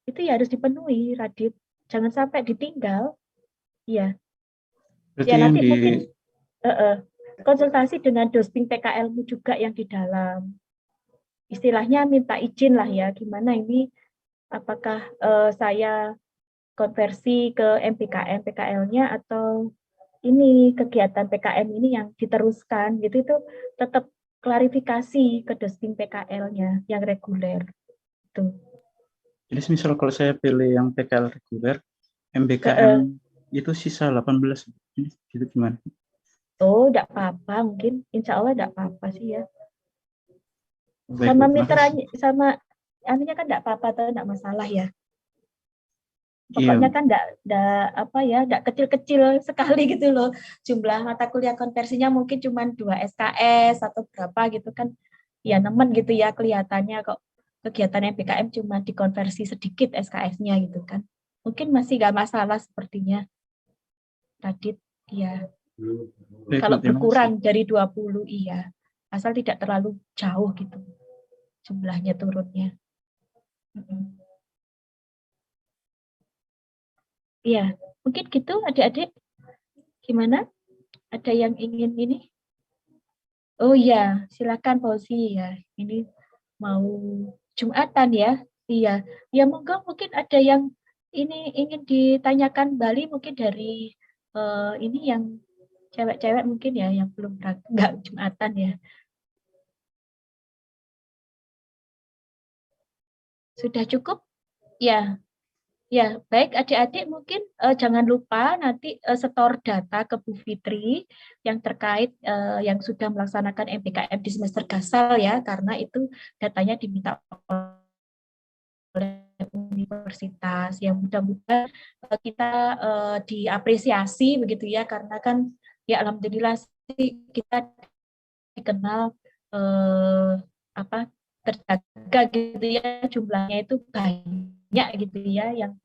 Itu ya harus dipenuhi, Radit. Jangan sampai ditinggal. Iya. Berarti Ya yang nanti mungkin konsultasi dengan dosping PKL-mu juga yang di dalam. Istilahnya minta izin lah ya, gimana ini, apakah saya konversi ke MPKM PKL-nya atau ini kegiatan PKM ini yang diteruskan gitu, itu tetap klarifikasi ke dosping PKL-nya yang reguler. Tuh. Jadi misal kalau saya pilih yang PKL reguler, MBKM itu sisa 18. Gitu gimana? Oh, enggak apa-apa mungkin. Insya Allah enggak apa-apa sih ya. Baik, sama mitranya, sama anunya kan enggak apa-apa atau enggak masalah ya. Pokoknya kan enggak kecil-kecil sekali gitu loh. Jumlah mata kuliah konversinya mungkin cuma 2 SKS atau berapa gitu kan. Ya nemen gitu ya kelihatannya kok kegiatan MPKM cuma dikonversi sedikit SKS-nya gitu kan. Mungkin masih enggak masalah sepertinya. Radit, iya. Kalau berkurang dari 20, iya. Asal tidak terlalu jauh gitu jumlahnya turunnya. Iya, mungkin gitu adik-adik. Gimana? Ada yang ingin ini? Oh iya, silakan Fauzi ya. Ini mau Jumatan ya. Iya. Ya monggo mungkin ada yang ini ingin ditanyakan Bali mungkin dari ini yang cewek-cewek mungkin ya yang belum enggak Jumatan ya. Sudah cukup? Ya. Ya, baik adik-adik mungkin jangan lupa nanti setor data ke Bu Fitri yang terkait yang sudah melaksanakan MPKM di semester gasal ya, karena itu datanya diminta oleh universitas. Yang mudah-mudahan kita diapresiasi begitu ya, karena kan ya alhamdulillah sih kita dikenal terjaga gitu ya, jumlahnya itu banyak gitu ya yang